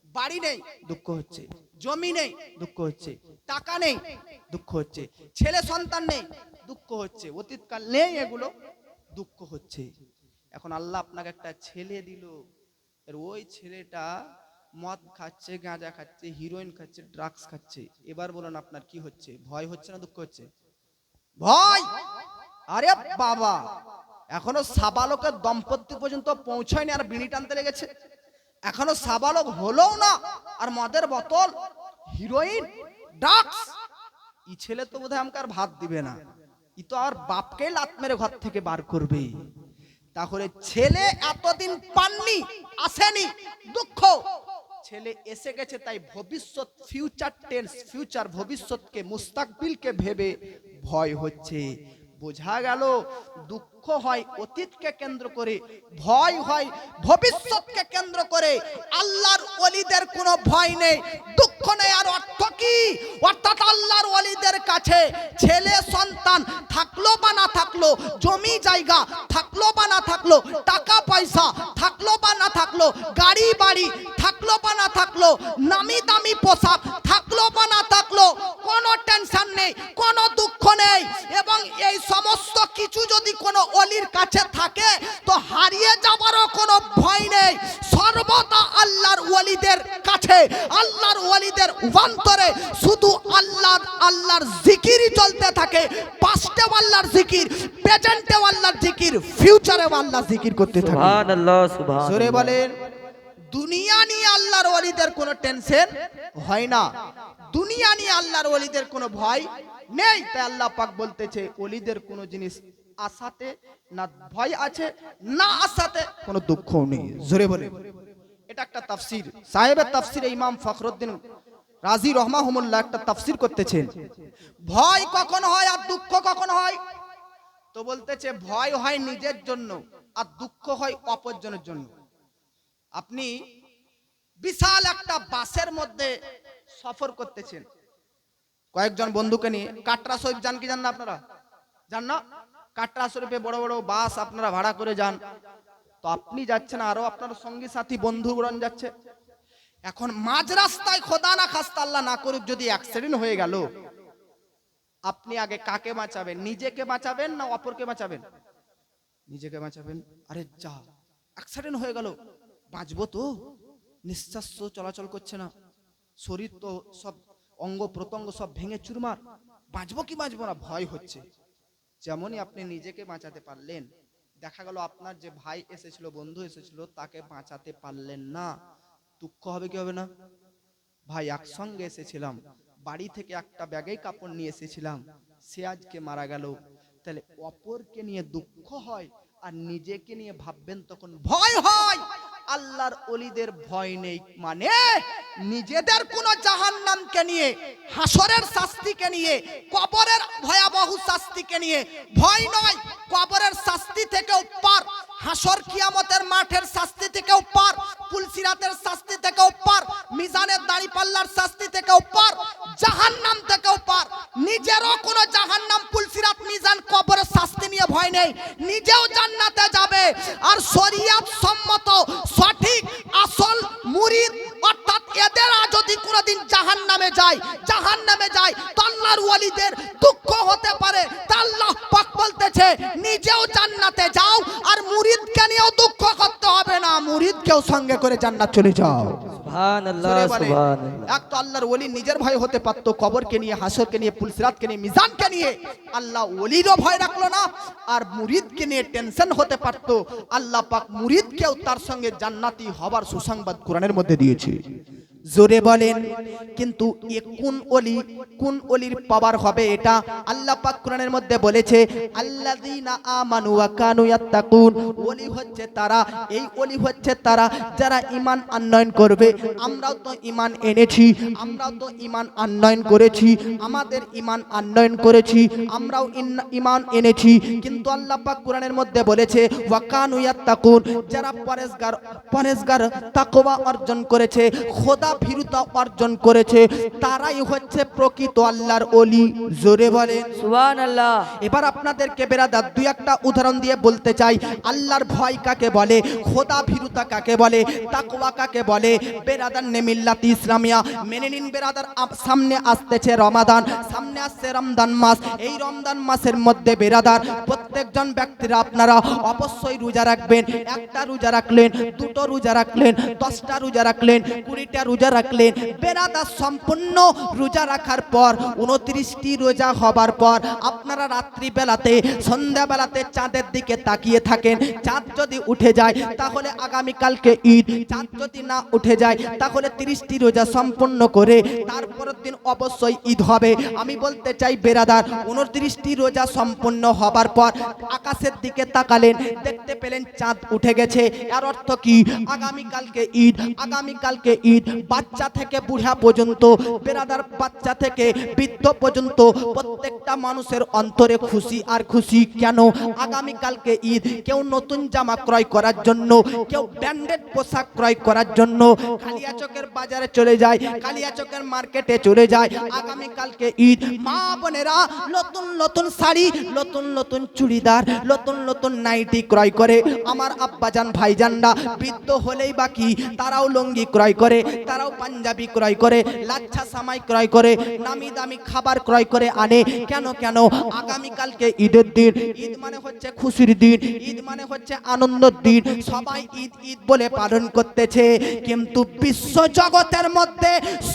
বাড়ি নেই, দুঃখ হচ্ছে। জমি নেই, দুঃখ হচ্ছে। টাকা নেই, দুঃখ হচ্ছে। ছেলে সন্তান নেই, দুঃখ হচ্ছে। অতীতকাল নেই, এগুলো দুঃখ হচ্ছে। এখন আল্লাহ আপনাকে একটা ছেলে দিল, আর ওই ছেলেটা মদ খাচ্ছে, গাঁজা খাচ্ছে, হিরোইন খাচ্ছে, ড্রাগস খাচ্ছে। এবার বলেন আপনার কি হচ্ছে? ভয় হচ্ছে না দুঃখ হচ্ছে? ভয়। আরে বাবা, এখনো সাবালকের দম্পতি পর্যন্ত পৌঁছায়নি আর বিড়ি টানতে লেগেছে। এখনো সাবালক হলোও না আর মদের বোতল, হিরোইন, ড্রাগস। এই ছেলে তো বোধহয় আমাকে আর ভাত দিবে না, ই তো আর বাপকে লাত মেরে ঘর থেকে বার করবে। তাহলে ছেলে এতদিন পাননি, আসেনি, দুঃখ। ছেলে এসে গেছে, তাই ভবিষ্যৎ, ফিউচার টেন্স, ফিউচার, ভবিষ্যৎকে, মুস্তাকবিলকে ভেবে ভয় হচ্ছে। বোঝা গেল, দুঃখ হয় অতীতকে কেন্দ্র করে, ভয় হয় ভবিষ্যৎকে কেন্দ্র করে। আল্লাহর ওলিদের কোনো ভয় নেই, দুঃখ নেই। আর অর্থ কি? অর্থাৎ আল্লাহর ওলিদের কাছে ছেলে সন্তান থাকলো বা না থাকলো, জমি জায়গা থাকলো বা না থাকলো, টাকা পয়সা থাকলো বা না থাকলো, গাড়ি বাড়ি থাকলো বা না থাকলো, নামি দামি পোশাক থাকলো বা না থাকলো, কোনো টেনশন নেই, কোনো দুঃখ নেই। এবং এই সমস্ত কিছু যদি কোনো অলির কাছে থাকে তো হারিয়ে যাবারও কোনো ভয় নেই। সর্বদা আল্লাহর ওয়ালিদের কাছে, আল্লাহর ওয়ালিদের অন্তরে শুধু আল্লাহর জিকিরই চলতে থাকে। পাস্টে আল্লাহর জিকির, প্রেজেন্টে আল্লাহর জিকির, ফিউচারে আল্লাহর জিকির করতে থাকে। সুবহানাল্লাহ, সুবহানাল্লাহ। জোরে বলেন। দুনিয়া নিয়ে আল্লাহর ওয়ালিদের কোনো টেনশন হয় না, দুনিয়া নিয়ে আল্লাহর ওয়ালিদের কোনো ভয় নেই। তাই আল্লাহ পাক বলতেছে ওলিদের কোনো জিনিস আসাতে না ভয় আছে, না আসাতে কোনো দুঃখ নেই। জোরে বলে। এটা একটা তাফসীর, সাহেবের তাফসীরে ইমাম ফখরুদ্দিন রাজি রহমাহুল্লাহ একটা তাফসীর করতেছেন। ভয় কখন হয় আর দুঃখ কখন হয়? তো বলতেছে ভয় হয় নিজের জন্য আর দুঃখ হয় অপরজনের জন্য। আপনি বিশাল একটা বাসের মধ্যে সফর করতেছেন কয়েকজন বন্ধুকে নিয়ে। কাটরা শরীফ যান কি জান না আপনারা? জান না? কাটরা শরীফে বড় বড় বাস আপনারা ভাড়া করে যান। তো আপনি যাচ্ছেন, আরো আপনার সঙ্গী সাথী বন্ধুগণ যাচ্ছে। এখন মাঝ রাস্তায় খোদা না খাস্তা আল্লাহ না করুক যদি অ্যাক্সিডেন্ট হয়ে গেল, আপনি আগে কাকে বাঁচাবেন? নিজেকে বাঁচাবেন না অপরকে বাঁচাবেন? নিজেকে বাঁচাবেন। আরে যা অ্যাক্সিডেন্ট হয়ে গেল, বাঁচবো তো? নিঃশ্বাস চলাচল করছে না, শরীর তো সব অঙ্গ প্রত্যঙ্গ সব ভেঙে চুরমার, বাঁচবো কি বাঁচবো না ভয় হচ্ছে। যেমনই আপনি নিজেকে বাঁচাতে পারলেন, দেখা গেল আপনার যে ভাই এসেছিল, বন্ধু এসেছিল, তাকে বাঁচাতে পারলেন না, দুঃখ হবে কি হবে না? ভাই একসঙ্গে এসেছিলাম, বাড়ি থেকে একটা ব্যাগেই কাপড় নিয়ে এসেছিলাম, সে আজকে মারা গেল। তাহলে অপরকে নিয়ে দুঃখ হয় আর নিজেকে নিয়ে ভাববেন তখন ভয় হয়। আল্লাহর ওলিদের ভয় নেই, মানে নিজেদের কোন জাহান্নামকে নিয়ে, হাসরের শাস্তিকে নিয়ে, কবরের ভয়াবহ শাস্তিকে নিয়ে ভয় নয়। কবরের শাস্তি থেকেও পার, হাসর কিয়ামতের মাঠের শাস্তি থেকেও পার, পুলসিরাতের শাস্তি থেকেও পার, মিজানের দাঁড়িপাল্লার শাস্তি থেকেও পার, জাহান্নাম থেকেও পার। নিজেরও কোনো জাহান্নাম, পুলসিরাত, মিজান, কবরের শাস্তি নিয়ে ভয় নেই, নিজেও জান্নাতে যাবে। আর শরিয়ত সম্মত সঠিক আসল মুরিদ অর্থাৎ এদেরা যদি কোনোদিন জাহান্নামে যায় তো আল্লাহর ওয়ালিদের দুঃখ হতে পারে। তা আল্লাহ পাক বলতেছে নিজেও জান্নাতে যাও আর মুরিদকে নিয়েও দুঃখ করতে হবে না, মুরিদকেও সঙ্গে করে জান্নাত চলে যাও। সুবহানাল্লাহ, সুবহানাল্লাহ। এক তো আল্লাহর ওলি নিজের ভয় হতে পারতো, কবরকে নিয়ে, হাসরকে নিয়ে, পুলসিরাতকে নিয়ে, মিজানকে নিয়ে আল্লাহ ওলিরও ভয় রাখলো না। আর মুরিদকে নিয়ে টেনশন হতে পারতো, আল্লাহ পাক মুরিদকেও তার সঙ্গে জান্নাতি হবার সুসংবাদ কোরআনের মধ্যে দিয়েছে। জোরে বলেন। কিন্তু কোন ওলির পাওয়ার হবে এটা আল্লাহ পাক কোরআনের মধ্যে বলেছে, আল্লাযীনা আমানু ওয়া কানু ইয়াত্তাকুন। ওলি হচ্ছে তারা, এই ওলি হচ্ছে তারা যারা ঈমান আনয়ন করবে। আমরাও তো ঈমান এনেছি, আমরাও তো ঈমান আনয়ন করেছি, আমাদের ঈমান আনয়ন করেছি, আমরাও ঈমান এনেছি। কিন্তু আল্লাহ পাক কোরআনের মধ্যে বলেছে ওয়া কানু ইয়াত্তাকুন, যারা পরেজগার তাকওয়া অর্জন করেছে, খোদা ভীরুতা অর্জন করেছে, তারাই হচ্ছে প্রকৃত আল্লাহর ওলি। জোরে বলেন সুবহানাল্লাহ। এবার আপনাদেরকে বেরাদার দুই একটা উদাহরণ দিয়ে বলতে চাই, আল্লাহর ভয় কাকে বলে, খোদা ভীরুতা কাকে বলে, তাকওয়া কাকে বলে। বেরাদার নেমিল্লাত ইসলামিয়া মেনে নিন বেরাদার, সামনে আসতেছে রমাদান, সামনে আসছে রমজান মাস। এই রমজান মাসের মধ্যে বেরাদার প্রত্যেকজন ব্যক্তিরা আপনারা অবশ্যই রোজা রাখবেন। একটা রোজা রাখলেন, দুটো রোজা রাখলেন, 10টা রোজা রাখলেন, 20টা রোজা রাখলেন। বেরাদার সম্পূর্ণ রোজা রাখার পর 29টি রোজা হবার পর আপনারা রাত্রি বেলাতে, সন্ধ্যা বেলাতে চাঁদের দিকে তাকিয়ে থাকেন। চাঁদ যদি উঠে যায় তাহলে আগামীকালকে ঈদ, চাঁদ যদি না উঠে যায় তাহলে 30টি রোজা সম্পূর্ণ করে তারপরের দিন অবশ্যই ঈদ হবে। আমি বলতে চাই বেরাদার 29টি রোজা সম্পূর্ণ হবার পর আকাশের দিকে তাকালেন, দেখতে পেলেন চাঁদ উঠে গেছে। এর অর্থ কি? আগামীকালকে ঈদ, আগামীকালকে ঈদ। বাচ্চা থেকে বুড়া পর্যন্ত, বেরাদার বাচ্চা থেকে বৃদ্ধ পর্যন্ত প্রত্যেকটা মানুষের অন্তরে খুশি আর খুশি। কেন? আগামীকালকে ঈদ। কেউ নতুন জামা ক্রয় করার জন্য, কেউ ব্র্যান্ডেড পোশাক ক্রয় করার জন্য কালিয়াচকের বাজারে চলে যায়, কালিয়াচকের মার্কেটে চলে যায়। আগামীকালকে ঈদ। মা বোনেরা নতুন নতুন শাড়ি, নতুন নতুন চুড়িদার, নতুন নতুন নাইটি ক্রয় করে। আমার আব্বাজান ভাইজানরা বৃদ্ধ হলেই বাকি, তারাও লুঙ্গি ক্রয় করে, তারাও পাঞ্জাবি ক্রয় করে, লাচ্ছা সামাই ক্রয় করে, নামি দামি খাবার ক্রয় করে আনে। কেন? আগামীকালকে ঈদের দিন। ঈদ মানে হচ্ছে খুশির দিন, ঈদ মানে হচ্ছে আনন্দের দিন। সবাই ঈদ ঈদ বলে পালন করতেছে, কিন্তু বিশ্ব জগতের মধ্যে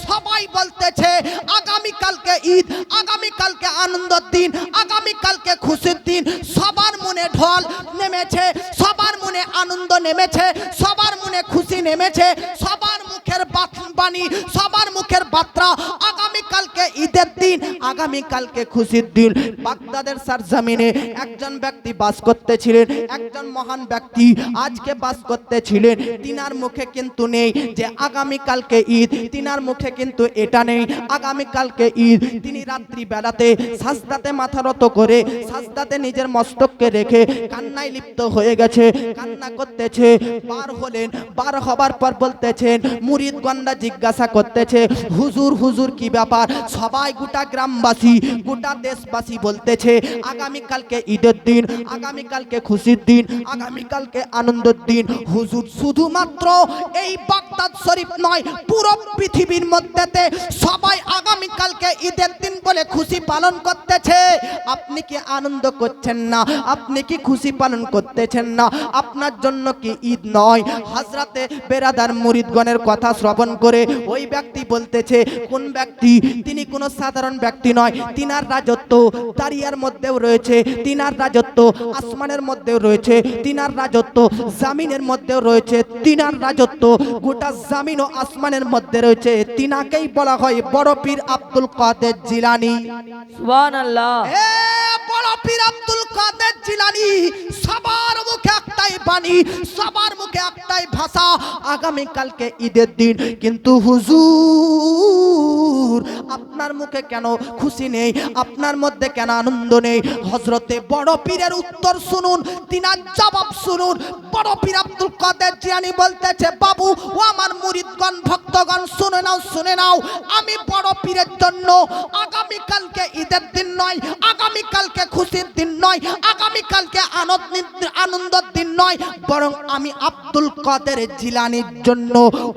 সবাই বলতেছে আগামীকালকে ঈদ, আগামীকালকে আনন্দের দিন, আগামীকালকে খুশির দিন। সবার মনে ঢল নেমেছে, সবার মনে আনন্দ নেমেছে, সবার মনে খুশি নেমেছে, সবার মুখের বাণী, সবার মুখের বার্তা আগামীকালকে ঈদের দিন, আগামীকালকে খুশির দিন। বাগদাদের সরজমিনে একজন ব্যক্তি বাস করতেছিলেন, একজন মহান ব্যক্তি আজকে বাস করতেছিলেন। তিনার মুখে কিন্তু নেই যে আগামীকালকে ঈদ, তিনার মুখে কিন্তু এটা নেই আগামীকালকে ঈদ। তিনি রাত্রি বেলাতে সাজদাতে মাথা নত করে, সাজদাতে নিজের মস্তককে রেখে কান্নায় লিপ্ত হয়ে গেছে, কান্না করতেছে। বার হলেন, বার হবার পর বলতেছেন, মুরিদগণরা জিজ্ঞাসা করতেছে, হুজুর হুজুর কি ব্যাপার? সবাই গোটা গ্রামবাসী, গোটা দেশবাসী বলতেছে আগামীকালকে ঈদের দিন, আগামীকালকে খুশির দিন, আগামীকালকে আনন্দের দিন। হুজুর শুধুমাত্র এই বাগদাদ শরীফ নয়, পুরো পৃথিবীর মধ্যেতে সবাই আগামীকালকে ঈদের দিন বলে খুশি পালন করতেছে। আপনি কি আনন্দ করছেন না? আপনি কি খুশি পালন করতেছেন না? আপনার জন্য কি ঈদ নয়? হযরতে বেরাদার মুরিদগণের কথা শ্রবণ করে ওই ব্যক্তি বলতেছে, কোন ব্যক্তি? তিনি কোনো সাধারণ ব্যক্তি নয়, তিনার রাজত্ব দারিয়ার মধ্যেও রয়েছে, তিনার রাজত্ব আসমানের মধ্যেও রয়েছে, তিনার রাজত্ব জামিনের মধ্যেও রয়েছে, তিনার রাজত্ব গোটা জামিন ও আসমানের মধ্যে রয়েছে। তিনাকেই বলা হয় বড় পীর আব্দুল কাদের জিলানী। সুবহানাল্লাহ। এ বড় পীর আব্দুল কাদের জিলানী। সবার মুখে একটাই বাণী, সবার মুখে একটাই ভাষা, আগামীকালকে ঈদের দিন। কিন্তু হুজুর আপনার মুখে কেন খুশি নেই? আপনার মধ্যে কেন আনন্দ নেই? হযরতে বড় পীরের উত্তর শুনুন, তিনার জবাব শুনুন। বড় পীর আব্দুল কাদের জিলানী বলতেছে, বাবু ও আমার মুরিদগণ, ভক্তগণ শুনে নাও, শুনে নাও। আমি বড় পীরের জন্য আগামীকালকে ঈদের দিন নয়, আগামীকালকে খুশির দিন নয়, আগামীকালকে আনন্দের দিন নয়, বরং আমি আব্দুল কাদের জিলানীর জন্য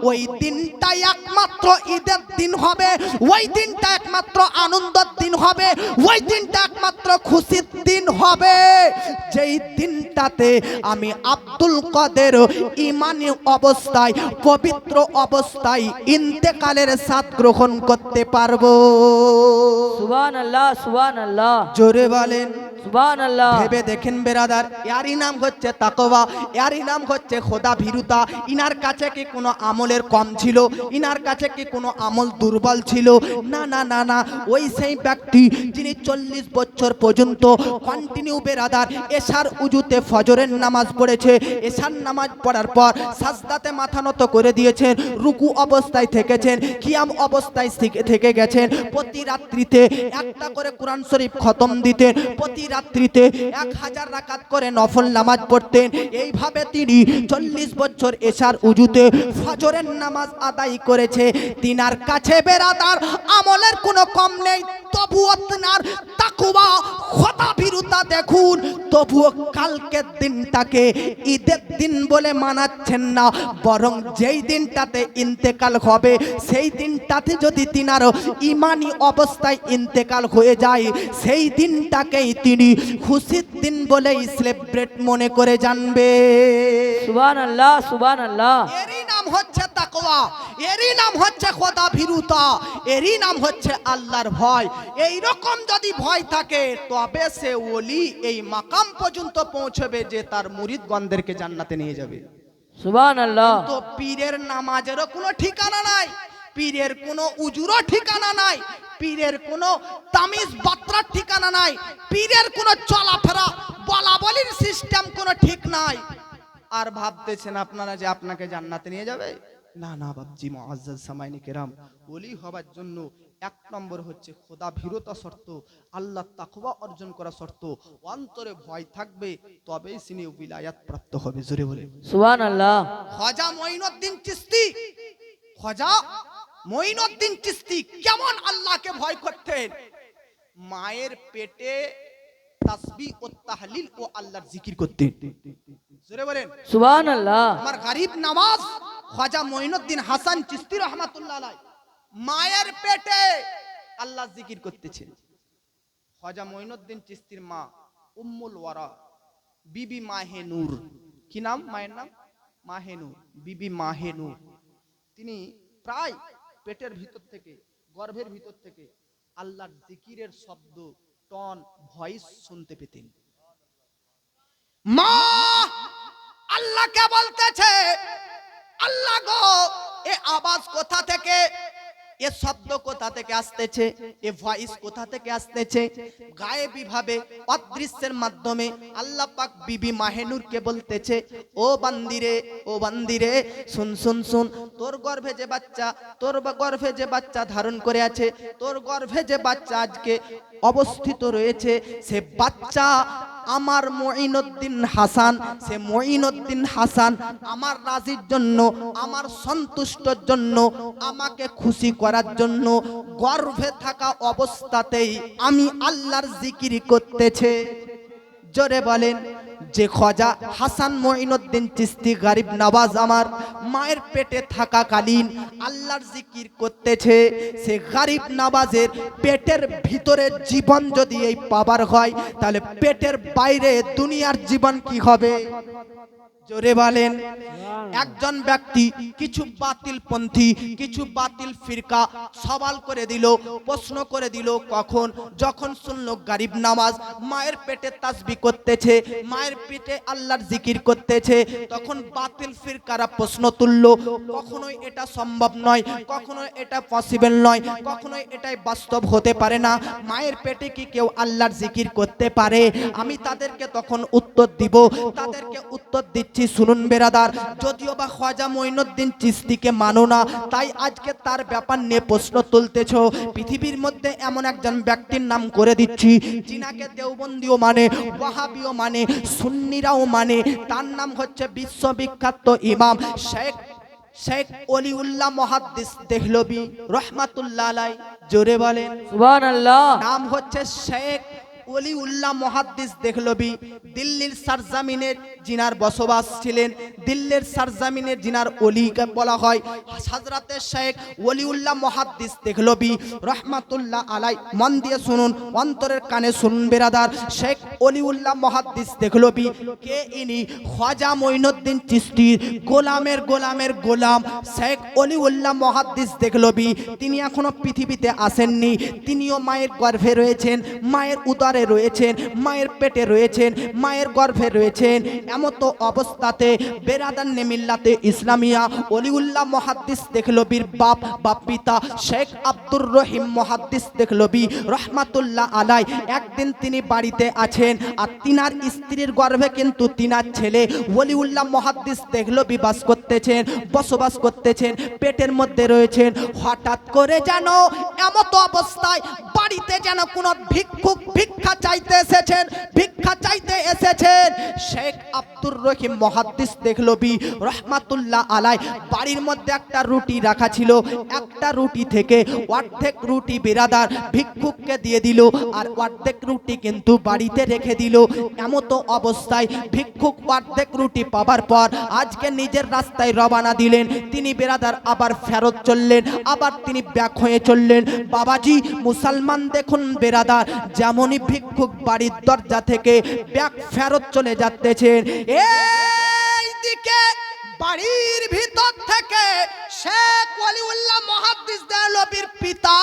ওই দিনটাই একমাত্র ঈদের দিন হবে, ওই দিনটা একমাত্র আনন্দের দিন হবে, ওই দিনটা একমাত্র খুশির দিন হবে, যেই দিনটাতে আমি আব্দুল কাদের ঈমানী অবস্থায়, পবিত্র অবস্থায় ইন্তেকালের স্বাদ গ্রহণ করতে পারবো। সুবহানাল্লাহ, সুবহানাল্লাহ। জোরে বলেন সুবহানাল্লাহ। ভেবে দেখেন বেরাদার, এরই নাম হচ্ছে তাকওয়া, এরই নাম হচ্ছে খোদা ভীরুতা। ইনার কাছে কি কোনো আমলের কম ছিল? ইনার কাছে কি কোনো আমল দুর্বল ছিল? না না না না, ওই সেই ব্যক্তি যিনি 40 বছর পর্যন্ত কন্টিনিউ বেরাদার এশার উজুতে ফজরের নামাজ পড়েছে, এশার নামাজ পড়ার পর সাজদাতে মাথা নত করে দিয়েছেন, রুকু অবস্থায় থেকেছেন, কিয়াম অবস্থায় থেকে গেছেন। প্রতি রাত্রিতে একটা করে কোরআন শরীফ খতম দিতেন, প্রতি রাত্রিতে 1000 রাকাত করে নফল নামাজ পড়তেন। এইভাবে তিনি 40 বছর এশার উজুতে ফজরের নামাজ আদায় করেছে। তিনার কাছে বেরাদার আমলের কোনো কম নেই, তবুও তিনার তাকওয়া খোদা ভীরুতা দেখুন, তবুও কালকের দিনটাকে ঈদের দিন বলে মানাচ্ছেন না, বরং যেই দিনটাতে ইন্তেকাল হবে সেই দিনটাতে যদি তিনার ঈমানী অবস্থায় ইন্তেকাল হয়ে যায়, সেই দিনটাকেই তিনি খুশির দিন বলে সেলিব্রেট মনে করে জানবে। সুবহানাল্লাহ, সুবহানাল্লাহ। এরই নাম হচ্ছে তাকওয়া, এরই নাম হচ্ছে খোদা ভীরুতা, এরই নাম হচ্ছে আল্লাহর ভয়। এই রকম যদি ভয় থাকে তবে সে ওলি এই মাকাম পর্যন্ত পৌঁছবে যে তার মুরিদগণদেরকে জান্নাতে নিয়ে যাবে। সুবহানাল্লাহ। তো পীরের নামাজেরও কোনো ঠিকানা নাই, পীরের কোনো উজুরও ঠিকানা নাই, পীরের কোনো তামিজ বাত্রার ঠিকানা নাই, পীরের কোনো চলাফেরা বলা বলির সিস্টেম কোনো ঠিক নাই। আর ভাবতেছেন আপনারা যে আপনাকে জান্নাতে নিয়ে যাবে? না না বাবজি মুআজ্জাজ সামাইনি কেরাম, ওলি হবার জন্য এক নম্বর হচ্ছে খোদা ভীরতা শর্ত, আল্লাহ তাকওয়া অর্জন করা শর্ত, অন্তরে ভয় থাকবে, তবেই তিনি উবিলায়াত প্রাপ্ত হবে। জোরে বলে সুবহানাল্লাহ। খাজা মঈনুদ্দিন চিশতি, খাজা মঈনুদ্দিন চিশতি কেমন আল্লাহকে ভয় করতেন? মায়ের পেটে তাসবিহ ও তাহলিল ও আল্লাহর জিকির করতেন। জোরে বলেন সুবহানাল্লাহ। আমার গরিব নওয়াজ খাজা মঈনুদ্দিন হাসান চিশতি রহমাতুল্লাহ আলাইহি মায়ের পেটে আল্লাহ জিকির করতেছেন। খাজা মঈনুদ্দিন চিশতির মা উম্মুল ওয়ারা বিবি মাহে নূর, কি নাম মায়ের নাম? মাহে নূর, বিবি মাহে নূর। তিনি প্রায় পেটের ভিতর থেকে, গর্ভের ভিতর থেকে আল্লাহর জিকিরের শব্দ, টন, ভয়েস শুনতে পেতেন। মা আল্লাহকে বলতেছে, আল্লাহ গো এ আওয়াজ কোথা থেকে, এ শব্দ কোথা থেকে আসতেছে, এ ভয়েস কোথা থেকে আসতেছে? গায়েবী ভাবে অদৃশ্যের মাধ্যমে আল্লাহ পাক বিবি মাহেনুরকে বলতেছে, ও বান্দিরে, ও বান্দিরে, শুন শুন শুন, তোর গর্ভে যে বাচ্চা, তোর গর্ভে যে বাচ্চা ধারণ করে আছে, তোর গর্ভে যে বাচ্চা আজকে অবস্থিত রয়েছে, সে বাচ্চা আমার মঈনুদ্দিন হাসান, সে মঈনুদ্দিন হাসান আমার রাজির জন্য, আমার সন্তুষ্টর জন্য, আমাকে খুশি করার জন্য গর্ভে থাকা অবস্থাতেই আমি আল্লাহর জিকির করতেছে। জোরে বলেন যে খাজা হাসান মঈনুদ্দিন চিশতি গরিব নওয়াজ আমার মায়ের পেটে থাকাকালীন আল্লাহর জিকির করতেছে, সে গরিব নওয়াজের পেটের ভিতরে জীবন যদি এই পাবার হয়, তাহলে পেটের বাইরে দুনিয়ার জীবন কি হবে? জোরে বলেন। একজন ব্যক্তি কিছু বাতিল পন্থী, কিছু বাতিল ফিরকা সওয়াল করে দিল, প্রশ্ন করে দিল, কখন? যখন শুনলো গরিব নওয়াজ মায়ের পেটে তাসবিহ করতেছে, মায়ের পেটে আল্লাহর জিকির করতেছে, তখন বাতিল ফিরকারা প্রশ্ন তুললো, কখনোই এটা সম্ভব নয়, কখনোই এটা পসিবল নয়, কখনোই এটাই বাস্তব হতে পারে না, মায়ের পেটে কি কেউ আল্লাহর জিকির করতে পারে? আমি তাদেরকে তখন উত্তর দিব, তাদেরকে উত্তর দিচ্ছি, শুনুন বেরাদার, যদিও বা খাজা মঈনুদ্দিন চিশতিকে মানো না, তাই আজকে তার ব্যাপার নিয়ে প্রশ্ন তুলতেছো। পৃথিবীর মধ্যে এমন একজন ব্যক্তির নাম করে দিচ্ছি, যিনাকে দেওবন্দিও মানে, ওয়াহাবিও মানে, সুন্নিরাও মানে, তার নাম হচ্ছে বিশ্ববিখ্যাত ইমাম শেখ ওলিউল্লাহ মুহাদ্দিস দেহলভী রহমাতুল্লাহ আলাইহি। জোরে বলেন সুবহানাল্লাহ। নাম হচ্ছে শেখ ওলিউল্লাহ মুহাদ্দিস দেহলভী। দিল্লির সরজমিনের জিনার বসবাস ছিলেন, দিল্লির সরজমিনের জিনার ওলিকে বলা হয় হযরতে শেখ ওলিউল্লাহ মুহাদ্দিস দেহলভী রহমাতুল্লাহ আলাইহি। মন দিয়ে শুনুন, অন্তরের কানে শুনুন বেরাদার, শেখ ওলিউল্লাহ মুহাদ্দিস দেহলভী কে? ইনি খাজা মঈনুদ্দিন চিশতির গোলামের গোলামের গোলাম শেখ ওলিউল্লাহ মুহাদ্দিস দেহলভী। তিনি এখনো পৃথিবীতে আসেননি, তিনিও মায়ের গর্ভে রয়েছেন, মায়ের উদরে রয়েছেন, মায়ের পেটে রয়েছেন, মায়ের গর্ভে রয়েছেন। এমতো অবস্থাতে বেরাদার মিল্লাতে ইসলামিয়া ওলিউল্লাহ মুহাদ্দিস দেহলভীর বাপ পিতা শেখ আব্দুর রহিম মুহাদ্দিস দেহলভী রহমাতুল্লাহ আলাইহি, একদিন তিনি বাড়িতে আছেন, আর তিনার স্ত্রীর গর্ভে কিন্তু তিনার ছেলে ওলিউল্লাহ মুহাদ্দিস দেহলভী বাস করতেছেন, বসবাস করতেছেন, পেটের মধ্যে রয়েছেন। হঠাৎ করে যেন এমতো অবস্থায় বাড়িতে যেন কোনো ভিক্ষুক ভিক্ষা চাইতে এসেছেন, ভিক্ষা চাইতে এসেছেন শেখ আব্দুর রহিম মুহাদ্দিস দেহলভী রহমাতুল্লাহ আলাইহি। বাড়ির মধ্যে একটা রুটি রাখা ছিল, একটা রুটি থেকে অর্ধেক রুটি বেরাদার ভিক্ষুককে দিয়ে দিল, আর অর্ধেক রুটি কিন্তু বাড়িতে রেখে দিল। এমতো অবস্থায় ভিক্ষুক অর্ধেক রুটি পাবার পর আজকে নিজের রাস্তায় রওনা দিলেন। তিনি বেরাদার আবার ফেরত চললেন, আবার তিনি ব্যাক হয়ে চললেন। বাবাজি মুসলমান দেখুন বেরাদার, যেমনই ভিক্ষুক বাড়ির দরজা থেকে ব্যাক ফেরত চলে যাচ্ছেন, এইদিকে বাড়ির ভিতর থেকে শেখ ওলিউল্লাহ মুহাদ্দিস দেহলভীর পিতা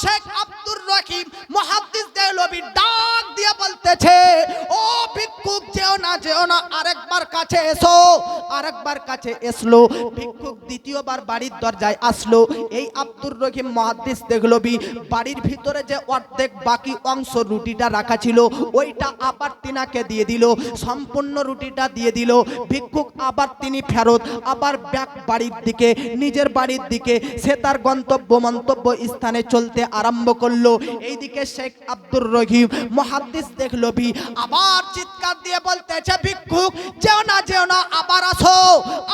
শেখ আব্দুর রহিম মুহাদ্দিস দেহলভী ডাক দিয়ে বলতেছে, ও ভিক্ষুক যেও না, যেও না, আরেকবার কাছে এসো। আরেকবার কাছে এসলো ভিক্ষুক, দ্বিতীয়বার বাড়ির দরজায় আসলো। এই আব্দুর রহিম মুহাদ্দিস দেখলো বাড়ির ভিতরে যে অর্ধেক বাকি অংশ রুটিটা রাখা ছিল ওইটা আবার তিনাকে দিয়ে দিল, সম্পূর্ণ রুটিটা দিয়ে দিল। ভিক্ষুক আবার তিনি ফেরত, আবার ব্যাক বাড়ির দিকে, নিজের বাড়ির দিকে, সে তার গন্তব্য মন্তব্য স্থানে চলতে আরম্ভ করলো। এইদিকে শেখ আব্দুর রহিম মুহাদ্দিস দেখলো আবার চিৎকার দিয়ে বলতেছে, ভিক্ষুক যেও না, যেও না, আবার আসো।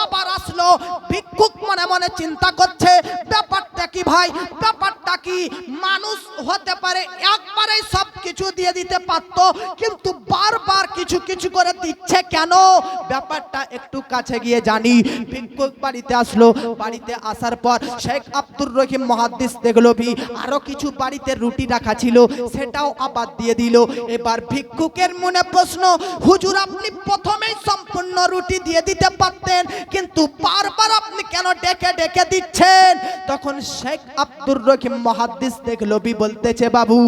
আবার আসলো। ভিক্ষুক মনে মনে চিন্তা করছে, ব্যাপারটা কি ভাই, ব্যাপারটা কি? মানুষ হতে পারে একবারেই সব কিছু দিয়ে দিতে পারতো, কিন্তু বারবার কিছু কিছু করে দিচ্ছে কেন? ব্যাপারটা একটু কাছে গিয়ে জানি। ভিক্ষুক বাড়িতে আসলো। বাড়িতে আসার পর শেখ আব্দুর রহিম মুহাদ্দিস দেখলো আরো কিছু বাড়িতে রুটি রাখা ছিল, সেটাও আবার দিয়ে দিল। এবার ভিক্ষুকের মনে প্রশ্ন, হুজুর আপনি প্রথমেই সম্পূর্ণ রুটি দিয়ে দিতে পারতেন, কিন্তু বারবার আপনি কেন ডেকে ডেকে দিচ্ছেন? তখন শেখ আব্দুর রহিম মুহাদ্দিস দেখলো বলতেছে, বাবু,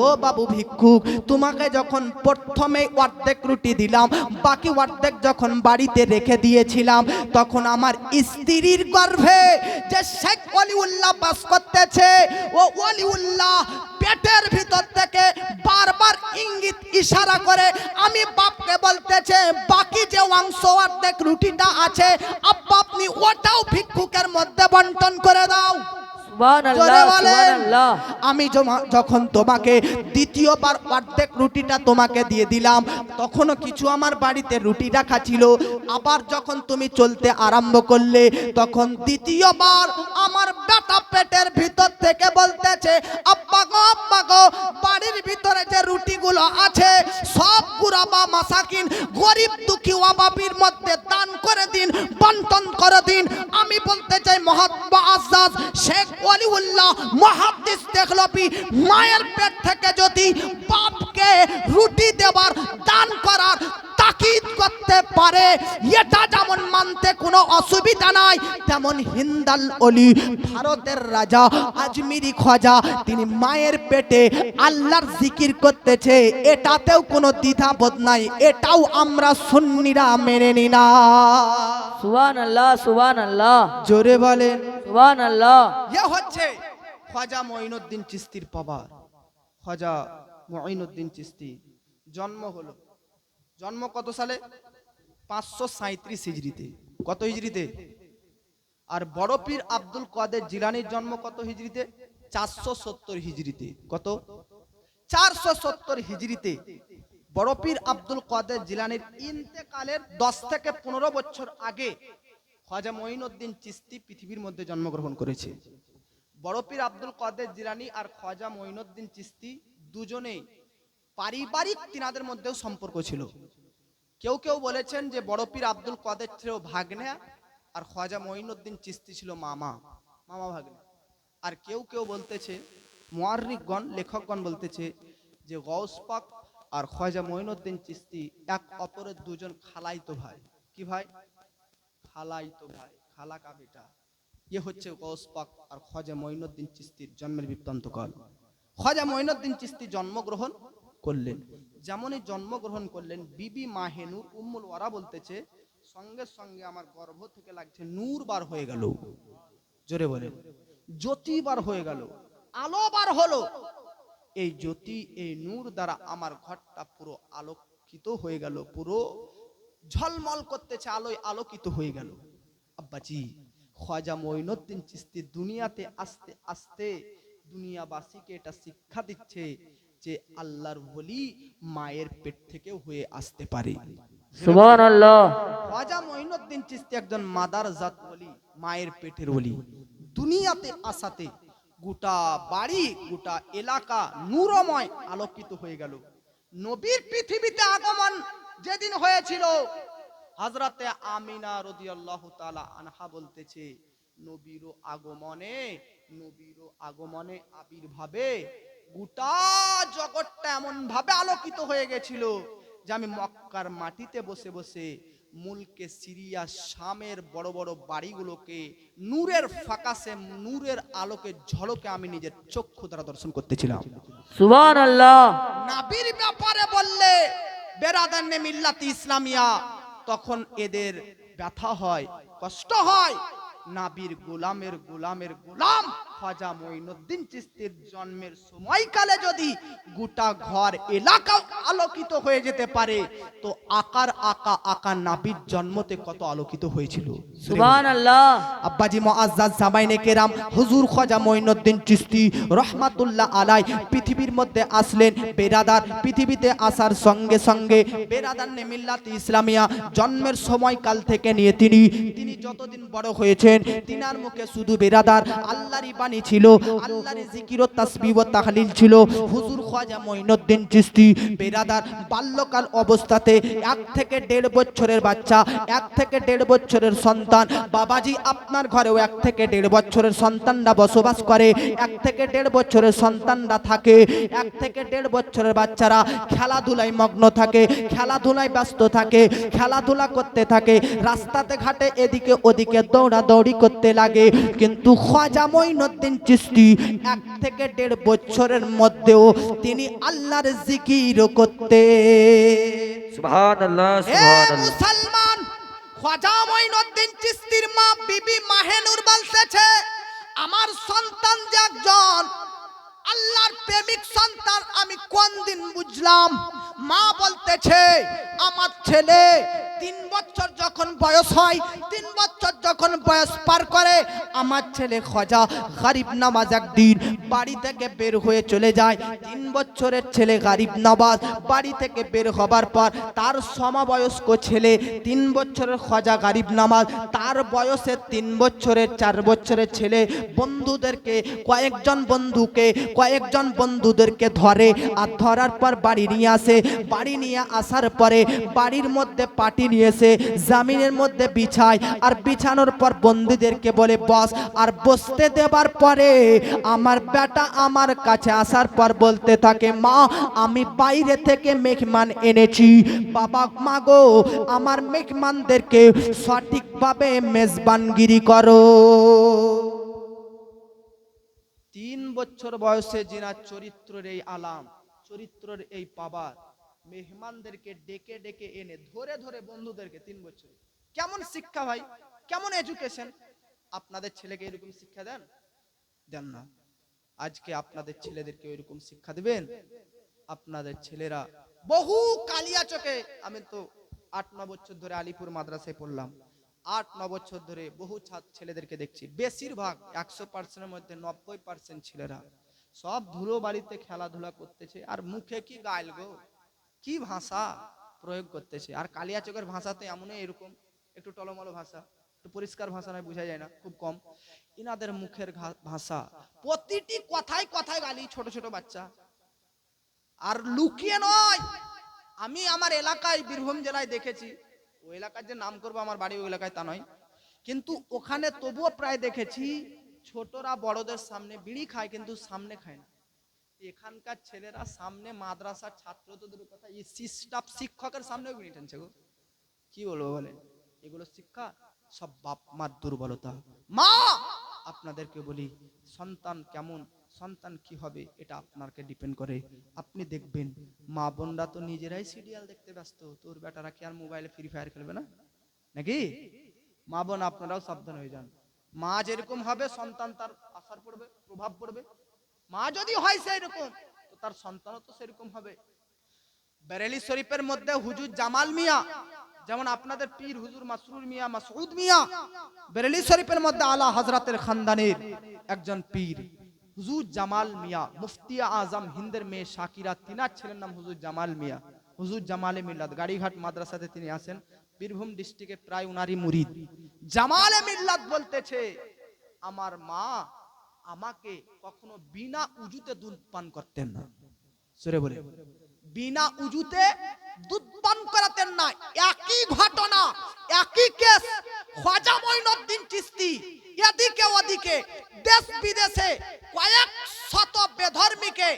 ও বাবু ভিক্ষুক, তোমাকে যখন প্রথমে অর্ধেক রুটি দিলাম, বাকি অর্ধেক যখন বাড়িতে রেখে দিয়েছিলাম, তখন আমার স্ত্রীর গর্ভে যে শেখ ওলিউল্লাহ বাস করতেছে, ও ওলিউল্লাহ পেটের ভিতর থেকে বারবার ইঙ্গিত ইশারা করে আমি বাপকে বলতেছে, বাকি যে অংশ অর্ধেক রুটিটা আছে আব্বা আপনি ওটাও ভিক্ষুকের মধ্যে বন্টন করে দাও। সুবহানাল্লাহ, সুবহানাল্লাহ। আমি যখন তোমাকে দ্বিতীয়বার অর্ধেক রুটিটা তোমাকে দিয়ে দিলাম, তখনও কিছু আমার বাড়িতে রুটি রাখা ছিল। আবার যখন তুমি চলতে আরম্ভ করলে, তখন দ্বিতীয়বার আমার বেটা পেটের ভিতর থেকে বলতেছে, আব্বা গো, বাড়ির ভিতরে যে রুটিগুলো আছে সব গুরাবা মাসাকিন, গরিব দুঃখী অভাবীর মধ্যে দান করে দিন, বন্টন করে দিন। আমি বলতে চাই মহাত্মা আজাদ শেখ ওলিউল্লাহ মুহাদ্দিস দেখলো মায়ের পেট থেকে যদি বাপকে রুটি দেবার, দান করার তাকিদ করতে পারে, এটা যেমন মানতে কোনো অসুবিধা নাই, তেমন হিন্দাল অলি ভারতের রাজা আজমিরি খাজা তিনি মায়ের পেটে আল্লাহর জিকির করতেছে, এটাতেও কোনো দ্বিধাবোধ নাই, এটাও আমরা সুন্নিরা মেনে নি না। সুবহানাল্লাহ, সুবহানাল্লাহ, জোরে বলেন সুবহানাল্লাহ। এ হচ্ছে খাজা মঈনুদ্দিন চিশতির পাওয়ার। খাজা মঈনুদ্দিন চিশতি জন্ম হলো, জন্ম কত সালে? 537 হিজরিতে। কত হিজরিতে? আর বড় পীর আব্দুল কাদের জিলানীর জন্ম কত হিজরিতে? 470 হিজরিতে। কত? 470 হিজরিতে বড় পীর আব্দুল কাদের জিলানীর ইন্তেকালের 10 থেকে 15 বছর আগে খাজা মঈনুদ্দিন চিশতি পৃথিবীর মধ্যে জন্মগ্রহণ করেছে। বড় পীর আব্দুল কাদের জিলানী আর খাজা মঈনুদ্দিন চিশতি দুজনেই পারিবারিক তিনাদের মধ্যেও সম্পর্ক ছিল। কেউ কেউ বলেছেন যে বড় পীর আব্দুল কাদের ছিল ভাগ্নে, আর খাজা মঈনুদ্দিন চিশতি ছিল মামা ভাগ্নে। আর কেউ কেউ বলতেছে, মুআররিখগণ, লেখকগণ বলতেছে যে গৌস পাক আর খাজা মঈনুদ্দিন চিশতি এক অপরের দুজন খালাইতো ভাই। কি ভাই? খালাইতো ভাই, খালা কা বেটা। ये হচ্ছে গৌস পাক আর খাজা মঈনুদ্দিন চিশতির জন্মের বৃত্তান্তকাল। খাজা মঈনুদ্দিন চিশতি জন্মগ্রহণ করলেন, যেমনই জন্মগ্রহণ করলেন, বিবি মাহেনুর উম্মুল ওয়ারা বলতেছে, সঙ্গে সঙ্গে আমার গর্ভ থেকে লাগছে নূর বার হয়ে গেল। জোরে বলে, জ্যোতি বার হয়ে গেল, আলো বার হলো। এই জ্যোতি, এই নূর দ্বারা আমার ঘরটা পুরো আলোকিত হয়ে গেল, পুরো ঝলমল করতেছে, আলোয় আলোকিত হয়ে গেল। আব্বাজি, খাজা মঈনুদ্দিন চিশতি দুনিয়াতে আস্তে আস্তে দুনিয়াবাসীকে এটা শিক্ষা দিচ্ছে যে আল্লাহর ওলি মায়ের পেট থেকেও হয়ে আসতে পারে। সুবহানাল্লাহ। খাজা মঈনুদ্দিন চিশতি একজন মাদার জাত ওলি, মায়ের পেটের ওলি। দুনিয়াতে আসাতে গোটা বাড়ি, গোটা এলাকা নূরময় আলোকিত হয়ে গেল। নবীর পৃথিবীতে আগমন যেদিন হয়েছিল, হযরতে আমিনা রাদিয়াল্লাহু তাআলা আনহা বলতেছে, নবীর আগমনে আবির্ভাবে গোটা জগৎটা এমন ভাবে আলোকিত হয়ে গেছিল যে আমি মক্কার মাটিতে বসে বসে মুলকে সিরিয়া, শামের বড় বড় বাড়িগুলোকে নূরের ফাঁকাসে, নূরের আলোকে ঝলকে আমি নিজের চক্ষু দ্বারা দর্শন করতেছিলাম। সুবহানাল্লাহ। নবীর ব্যাপারে বললে বেরাদানে মিল্লাত ইসলামিয়া, তখন এদের ব্যথা হয়, কষ্ট হয়। নাবির গোলামের গোলামের গোলাম খাজা মঈনুদ্দিন চিশতির জন্মের সময়কালে যদি গোটা ঘর এলাকা আলোকিত হয়ে যেতে পারে, তো আকা নাবির জন্মতে কত আলোকিত হয়েছিল। সুবহানাল্লাহ। আব্বাজি মুআজ্জাজ সামাইনে কেরাম, হুজুর খাজা মঈনুদ্দিন চিশতি রহমাতুল্লাহ আলাই পৃথিবীর মধ্যে আসলেন। বেরাদার, পৃথিবীতে আসার সঙ্গে সঙ্গে বেরাদানে মিল্লাত ইসলামিয়া জন্মের সময়কাল থেকে নিয়ে তিনি যতদিন বড় হয়েছেন, তিনার মুখে শুধু বেরাদার আল্লাহরই বাণী ছিল, আল্লাহর জিকির ও তাসবিহ ও তাহলিল ছিল। হুজুর খাজা মঈনুদ্দিন চিশতি বেরাদার বাল্যকাল অবস্থাতে 1 থেকে 1.5 বছরের বাচ্চা, 1 থেকে 1.5 বছরের সন্তান, বাবাজি আপনার ঘরেও 1 থেকে 1.5 বছরের সন্তানরা বসবাস করে, 1 থেকে 1.5 বছরের সন্তানরা থাকে। 1 থেকে 1.5 বছরের বাচ্চারা খেলাধুলায় মগ্ন থাকে, খেলাধুলায় ব্যস্ত থাকে, খেলাধুলা করতে থাকে, রাস্তাতে ঘাটে এদিকে ওদিকে দৌড়াদৌড়ি করতে লাগে। কিন্তু খাজা মঈনুদ্দিন চিশতি 1 থেকে 1.5 বছরের মধ্যেও তিনি আল্লাহর জিকির করতে। সুবহানাল্লাহ, হে সুবহানাল্লাহ। মুসলমান, খাজা মঈনুদ্দিন চিশতির মা বিবি মাহেনুর বলতেছে, আমার সন্তান যে একজন আল্লাহর প্রেমিক সন্তান আমি কোন দিন বুঝলাম। মা বলতেছে, আমার ছেলে 3 বছর যখন বয়স হয়, 3 বছর যখন বয়স পার করে, আমার ছেলে খাজা গরিব নওয়াজ একদিন বাড়ি থেকে বের হয়ে চলে যায়। 3 বছরের ছেলে গরিব নওয়াজ বাড়ি থেকে বের হবার পর তার সমবয়স্ক ছেলে 3 বছরের খাজা গরিব নওয়াজ, তার বয়সে 3 বছরের 4 বছরের ছেলে বন্ধুদেরকে কয়েকজন বন্ধুদেরকে ধরে, আর ধরার পর বাড়ি নিয়ে আসে। বাড়ি নিয়ে আসার পরে বাড়ির মধ্যে পাটি নিয়েছে, জামিনের মধ্যে বিছায়, আর বিছানোর পর বন্ধুদেরকে বলে বস। আর বসতে দেবার পরে আমার বেটা আমার কাছে আসার পর বলতে থাকে, মা আমি বাইরে থেকে মেহমান এনেছি, বাবা মা গো আমার মেহমানদেরকে সঠিকভাবে মেজবানগিরি করো। 3 বছর বয়সে জিনা চরিত্রের এই আলাম, চরিত্রের এই পাবার, মেহমানদেরকে ডেকে ডেকে এনে ধরে ধরে বন্ধুদেরকে 3 বছর। কেমন শিক্ষা ভাই, কেমন এডুকেশন! আপনাদের ছেলেকে এরকম শিক্ষা দেন না। আজকে আপনাদের ছেলেদেরকে এরকম শিক্ষা দিবেন? আপনাদের ছেলেরা বহু কালিয়া চোখে, আমি তো 8-9 বছর ধরে আলিপুর মাদ্রাসায় পড়লাম, 8-9 বছর ধরে বহু ছেলেদেরকে দেখছি, বেশিরভাগ 100%-এর মধ্যে 90% ছেলেরা সব ধুলো বাড়িতে খেলাধুলা করতেছে, আর মুখে কি গাইল গো, কি ভাষা প্রয়োগ করতেছে। আর কালিয়া চোখের ভাষা তো এমনই, এরকম একটু টলমলো ভাষা, একটু পরিষ্কার ভাষা নয়, বোঝা যায় না, খুব কম। ইনাদের মুখের ভাষা, প্রতিটি কথায় কথায় গালি, ছোট ছোট বাচ্চা। আর লুকিয়ে নয়, আমি আমার এলাকায় বীরভূম জেলায় দেখেছি, ওই এলাকার যে নাম করবো আমার বাড়ি ওই এলাকায় তা নয়, কিন্তু ওখানে তবুও প্রায় দেখেছি ছোটরা বড়দের সামনে বিড়ি খায়, কিন্তু সামনে খায় না। এখানকার ছেলেরা সামনে মাদ্রাসার ছাত্র তো দূরের কথা, স্টাফ শিক্ষকের সামনেও বিড়ি টানছে গো। কি বলবো বলেন, এগুলো শিক্ষা? সব বাপ মার দুর্বলতা। মা আপনাদেরকে বলি, সন্তান কেমন, সন্তান কি হবে, এটা আপনাকে ডিপেন্ড করে। আপনি দেখবেন মা বোনরা তো নিজেরাই সিরিয়াল দেখতে ব্যস্ত, তোর বেটারা কি আর মোবাইলে ফ্রি ফায়ার খেলবে না নাকি? মা বোন আপনারাও সাবধান হয়ে যান। মা যেরকম হবে সন্তান তার আসার পড়বে, প্রভাব পড়বে। মা যদি হয় সেই রকম, তো তার সন্তানও তো সেরকম হবে। বেরেলি শরীফের মধ্যে হুজুর জামাল মিয়া, যেমন আপনাদের পীর হুজুর মাসরুর মিয়া, মাসউদ মিয়া, বেরেলি শরীফের মধ্যে আলা হযরতের খানদানের একজন পীর হুজুর জামাল মিয়া, মুফতি আজম হিন্দের মেয়ে শাকিরা, তিনার ছেলের নাম হুজুর জামাল মিয়া, হুজুর জামালে মিল্লাত। গাড়িঘাট মাদ্রাসাতে তিনি আসেন, বীরভূম ডিস্ট্রিক্টে, প্রায় উনারই মুরিদ। জামালে মিল্লাত বলতেছে, আমার মা আমাকে কখনো বিনা উজুতে দুধ পান করতেন না। সরে বলে, বিনা উজুতে দুধ পান করাতেন না। একই ঘটনা, একই কেস, খাজা মঈনুদ্দিন চিশতি এদিকে ওদিকে দেশ বিদেশে কয়েক শত বেধর্মীকে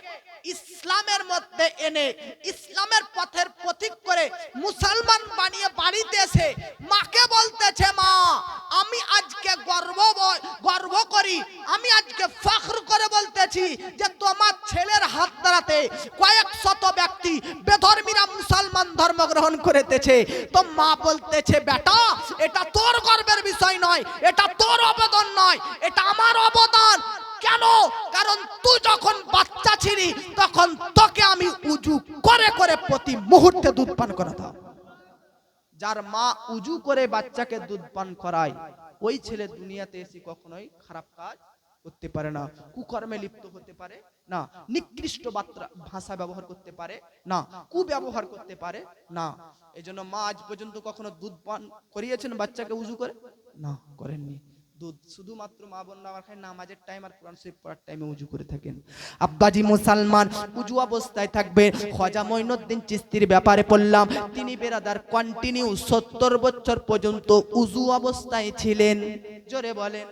ইসলামের মধ্যে এনে ইসলামের পথের পথিক করে মুসলমান বানিয়ে বাড়িতে এসে মাকে বলতেছে, মা আমি আজ আজকে গর্ব করি, আমি আজকে ফখর করে বলতেছি যে তোমার ছেলের হাত ধরাতে কয়েক শত ব্যক্তি বেধর্মীরা মুসলমান ধর্ম গ্রহণ করেতেছে। তো মা বলতেছে বেটা এটা তোর গর্বের বিষয় নয়, এটা তোর অবদান নয়, এটা আমার অবদান। কেন? কারণ তুই যখন বাচ্চা ছিলি তখন তোকে আমি উজু করে করে প্রতি মুহূর্তে দুধ পান করাতাম। যার মা উজু করে বাচ্চাকে দুধ পান করায় ওই ছেলে দুনিয়াতে এসে কখনোই খারাপ কাজ করতে পারে না, কুকর্মে লিপ্ত হতে পারে না, নিকৃষ্ট ভাষা ব্যবহার করতে পারে না, কুব্যবহার করতে পারে না। এজন্য মা আজ পর্যন্ত কখনো দুধ পান করিয়েছেন বাচ্চাকে উজু করে? না, করেননি। দুধ শুধুমাত্র মা বোনরা আমার খায় নামাজের টাইম আর কোরআন শরীফ পড়ার টাইমে উজু করে থাকেন। আব্বাজি মুসলমান উজু অবস্থায় থাকবে। খাজা মঈনুদ্দিন চিশতির ব্যাপারে বললাম, তিনি বেরাদার কন্টিনিউ 70 বছর পর্যন্ত উজু অবস্থায় ছিলেন। জোরে বলেন।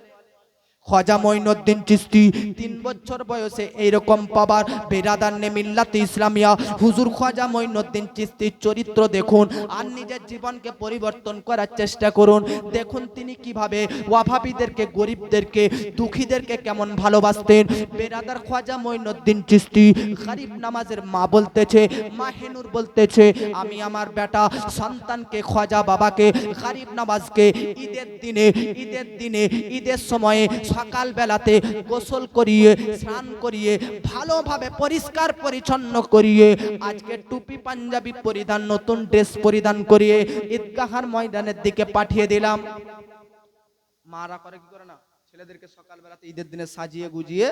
খাজা মঈনুদ্দিন চিশতি 3 বছর বয়সে এইরকম পাবার বেরাদার নে মিল্লাতে ইসলামিয়া হুজুর খাজা মঈনুদ্দিন চিশতির চরিত্র দেখুন আর নিজের জীবনকে পরিবর্তন করার চেষ্টা করুন। দেখুন তিনি কিভাবে অভাবীদেরকে, গরিবদেরকে, দুঃখীদেরকে কেমন ভালোবাসতেন। বেরাদার খাজা মঈনুদ্দিন চিশতি গরিব নামাজের মা বলতেছে, মাহেনুর বলতেছে, আমি আমার বেটা সন্তানকে, খাজা বাবাকে গরিব নামাজকে ঈদের দিনে ঈদের সময়ে সকাল বেলাতে গোসল করিয়ে, স্নান করিয়ে, ভালোভাবে পরিষ্কার পরিচ্ছন্ন করিয়ে, আজকে টুপি পাঞ্জাবি পরিধান, নতুন ড্রেস পরিধান করিয়ে ঈদগাহের ময়দানের দিকে পাঠিয়ে দিলাম। মারা করে কি করে না, ছেলেদেরকে সকাল বেলাতে ঈদের দিনে সাজিয়ে গুজিয়ে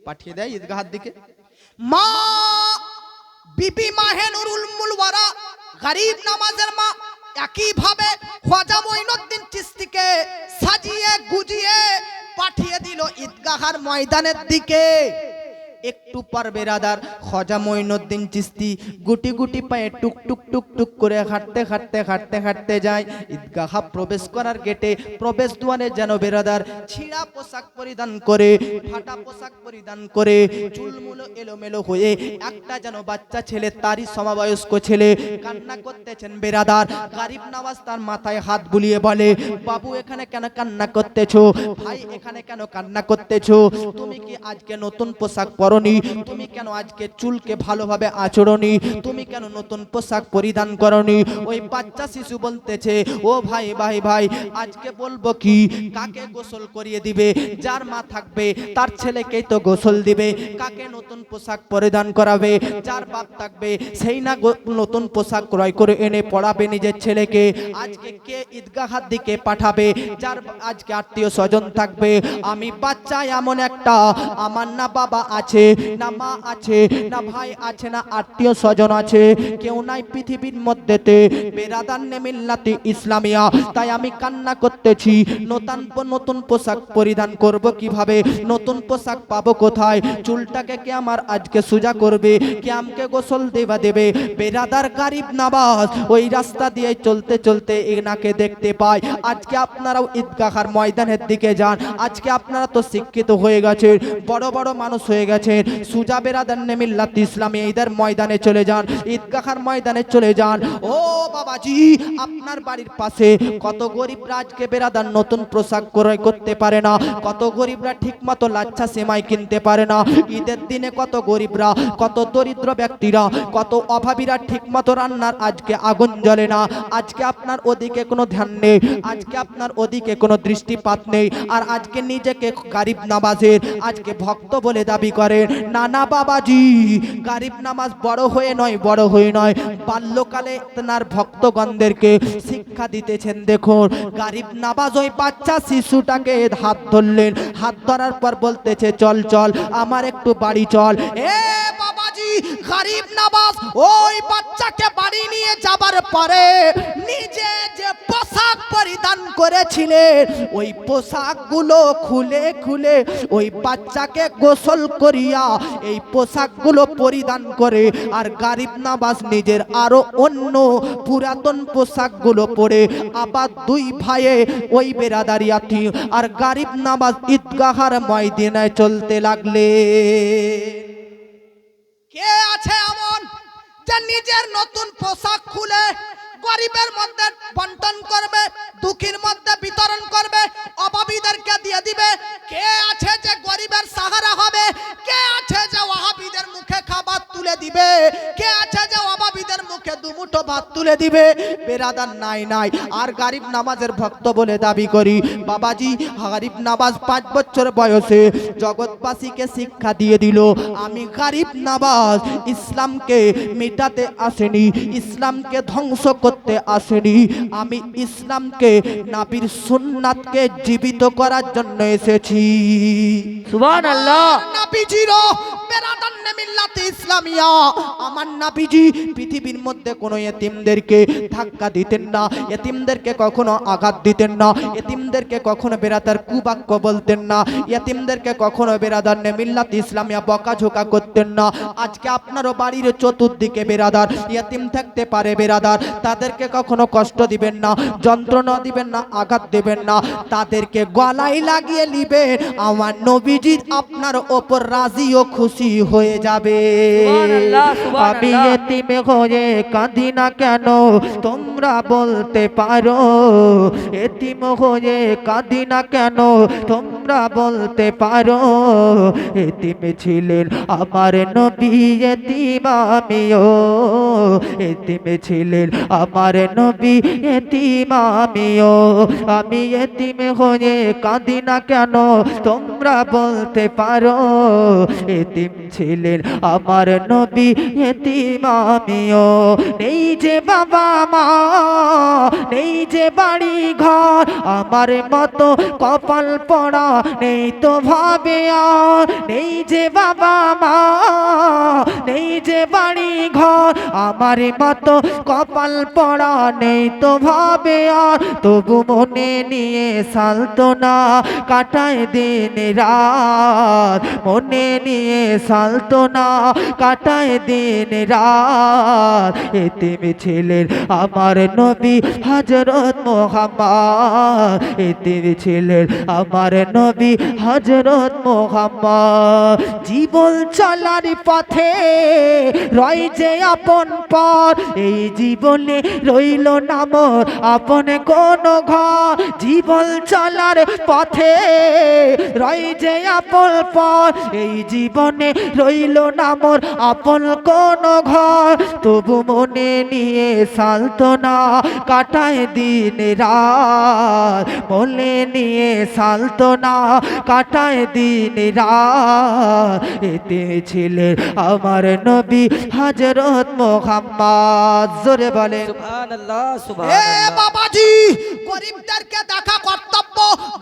পাঠিয়ে দেয় ঈদগাহের দিকে। মা বিবি মাহেনুরুল মুলওয়ারা গরিব নামাজের মা একই ভাবে খাজা মঈনুদ্দিন চিশতিকে সাজিয়ে গুজিয়ে পাঠিয়ে দিল ঈদগাহের ময়দানের দিকে। একটু পর বেরাদার খাজা মঈনুদ্দিন চিশতি গুটি গুটি পায়ে টুক টুক টুক টুক করে হাঁটতে যায় ঈদগাহ প্রবেশ করার গেটে, প্রবেশ দুয়ারে যেন বেরাদার ছিঁড়া পোশাক পরিধান করে, ফাটা পোশাক পরিধান করে, চুলমুলো এলোমেলো হয়ে একটা যেন বাচ্চা ছেলে, তারই সমবয়স্ক ছেলে কান্না করতেছেন। বেরাদার গরিব নওয়াজ তার মাথায় হাত বুলিয়ে বলে, বাবু এখানে কেন কান্না করতেছো? ভাই এখানে কেন কান্না করতেছো? তুমি কি আজকে নতুন পোশাক পরনি? তুমি কেন আজকে চুলকে ভালোভাবে আঁচড়নি? তুমি কেন নতুন পোশাক পরিধান করনি? ওই বাচ্চা শিশু বলতেছে, ও ভাই ভাই ভাই আজকে বলবো কি, কাকে গোসল করিয়ে দিবে? যার মা থাকবে তার ছেলেকেই তো গোসল দিবে। কাকে নতুন পোশাক পরিধান করাবে? যার বাপ থাকবে সেই না নতুন পোশাক ক্রয় করে এনে পড়াবে নিজের ছেলেকে। আজকে কে ঈদগাহের দিকে পাঠাবে? যার আজকে আত্মীয় স্বজন থাকবে। আমি বাচ্চা এমন একটা, আমার না বাবা আছে, না মা আছে, না ভাই আছে, না আত্মীয় স্বজন আছে, কেউ নাই পৃথিবীর মধ্যেতে। বেরাদার নে মিল্লাতে ইসলামিয়া, তাই আমি কান্না করতেছি। নতুন পোশাক পরিধান করব কিভাবে? নতুন পোশাক পাবো কোথায়? চুলটাকে কে আমার আজকে সোজা করবে? কে আমাকে গোসল দেবে? বেরাদার গরিব নওয়াজ ওই রাস্তা দিয়ে চলতে চলতে এনাকে দেখতে পায়। আজকে আপনারাও ঈদগাহের ময়দানের দিকে যান। আজকে আপনারা তো শিক্ষিত হয়ে গেছেন, বড় বড় মানুষ হয়ে গেছেন। সুজা বেরাদার নে মিল্লাতে ইসলামী ঈদের ময়দানে চলে যান, ঈদগাহের ময়দানে চলে যান। ও বাবাজি, আপনার বাড়ির পাশে কত গরিবরা আজকে বেরাদার নতুন পোশাক ক্রয় করতে পারে না, কত গরিবরা ঠিকমতো লাচ্ছা সেমাই কিনতে পারে না। ঈদের দিনে কত গরিবরা, কত দরিদ্র ব্যক্তিরা, কত অভাবীরা ঠিকমতো রান্নার আজকে আগুন জ্বলে না। আজকে আপনার ওদিকে কোনো ধ্যান নেই, আজকে আপনার ওদিকে কোনো দৃষ্টিপাত নেই। আর আজকে নিজেকে গরিব নামাজের আজকে ভক্ত বলে দাবি করে। নানা বাবাজি, গরিব নামাজ বড় হয়ে নয়, বাল্যকালে তার ভক্তগণদেরকে শিক্ষা দিতেছেন। দেখুন গরিব নামাজ ওই বাচ্চা শিশুটাকে হাত ধরলেন, হাত ধরার পর বলতেছে, চল চল আমার একটু বাড়ি চল। এ বাবাজি, গরিব নামাজ ওই বাচ্চাকে বাড়ি নিয়ে যাবার পরে নিজে যে পোশাক পরিধান করেছিলেন ওই পোশাকগুলো খুলে খুলে ওই বাচ্চাকে গোসল করিয়া এই পোশাকগুলো পরিধান করে, আর গরিব নওয়াজ নিজের আরো অন্য পুরাতন পোশাকগুলো পরে আবার দুই ভাইয়ে ওই বেরাদারিয়াতি আর গরিব নওয়াজ ঈদগাহের ময়দানে চলতে লাগলে। কে আছে এমন যে নিজের নতুন পোশাক খুলে গরিবের মধ্যে বন্টন করবে, দুঃখীর মধ্যে বিতরণ করবে, অভাবীদেরকে দিয়ে দিবে। কে আছে যে গরিবের সাহারা হবে? কে আছে যে ওয়াহাবীদের মুখে খাবার তুলে দিবে? কে আছে যে অভাবীদের মুখে দুমুঠো ভাত তুলে দিবে? বেরাদার নাই নাই। আর গরিব নামাজের ভক্ত বলে দাবি করি। বাবাজি গরিব নামাজ 5 বছর বয়সে জগৎবাসীকে শিক্ষা দিয়ে দিল। আমি গরিব নামাজ ইসলামকে মেটাতে আসেনি, ইসলামকে ধ্বংস করতে আসেনি। আমি ইসলামকে নবীর সুন্নাতকে জীবিত করার জন্য এসেছি। সুবহানাল্লাহ। নবীজির বেরাদান্নে মিল্লাতে ইসলামিয়া, আমার নবীজি পৃথিবীর মধ্যে কোনো এতিমদেরকে ধাক্কা দিতেন না, এতিমদেরকে কখনো আঘাত দিতেন না, এতিমদেরকে কখনো বেরাদার কুবাক্য বলতেন না, এতিমদেরকে কখনো বেরাদান্নে মিল্লাতে ইসলামিয়া বকাঝোকা করতেন না। আজকে আপনারও বাড়ির চতুর্দিকে বেরাদার এতিম থাকতে পারে বেরাদার, তাদেরকে কখনো কষ্ট দিবেন না, যন্ত্রণা দিবেন না, আঘাত দিবেন না, তাদেরকে গলায় লাগিয়ে নিবেন। আমার নবীজি আপনার ওপর রাজি ও খুশি হয়ে যাবে। সুবহানাল্লাহ, আমি সুবহানাল্লাহ। এতিম হয়ে কাঁদি না কেন তোমরা বলতে পারো, এতিম হয়ে কাঁদি না কেন তোমরা বলতে পারো। এতিম ছিলেন আমার নবী, এতিম আমিও, এতিম ছিলেন আমার নবী, এতিম আমিও। আমি এতিম হয়ে কাঁদি না কেন তোমরা বলতে পারো, এতিম ছিলেন আমার নবী, এতিম আমিও। নেই যে বাবা মা, নেই যে বাড়ি ঘর, আমার মতো কপাল পড়া নেই তো ভাবে আর। নেই যে বাবা মা, নেই যে বাড়ি ঘর, আমার মতো কপাল পড়া নেই তো ভাবে আর। তবু মনে নিয়ে সালতনা কাটায় দিন রাত, মনে নিয়ে সালতনা কাটায় দিন রাত। এতিম ছিলেন আমার নবী হযরত মুহাম্মদ, এতিম ছিলেন আমার নবী হযরত মুহাম্মদ। জীবন চলার পথে রয় যে আপন পর, এই জীবনে রইল না মোর আপন কোন ঘর। জীবন চলার পথে রয় যে আপন পর, এই জীবনে রইল না মোর আপন কোন ঘর। তবু মনে নিয়ে সালতনা কাটায় দিন রাত, মনে নিয়ে সালতনা কাটায় দিন রাত। এতে ছিলেন আমার নবী হযরত মুহাম্মদ। জোরে বলে সুবহানাল্লাহ, এ সুবহানাল্লাহ। বাবাজি, গরিবদেরকে দেখা কর্তব্য।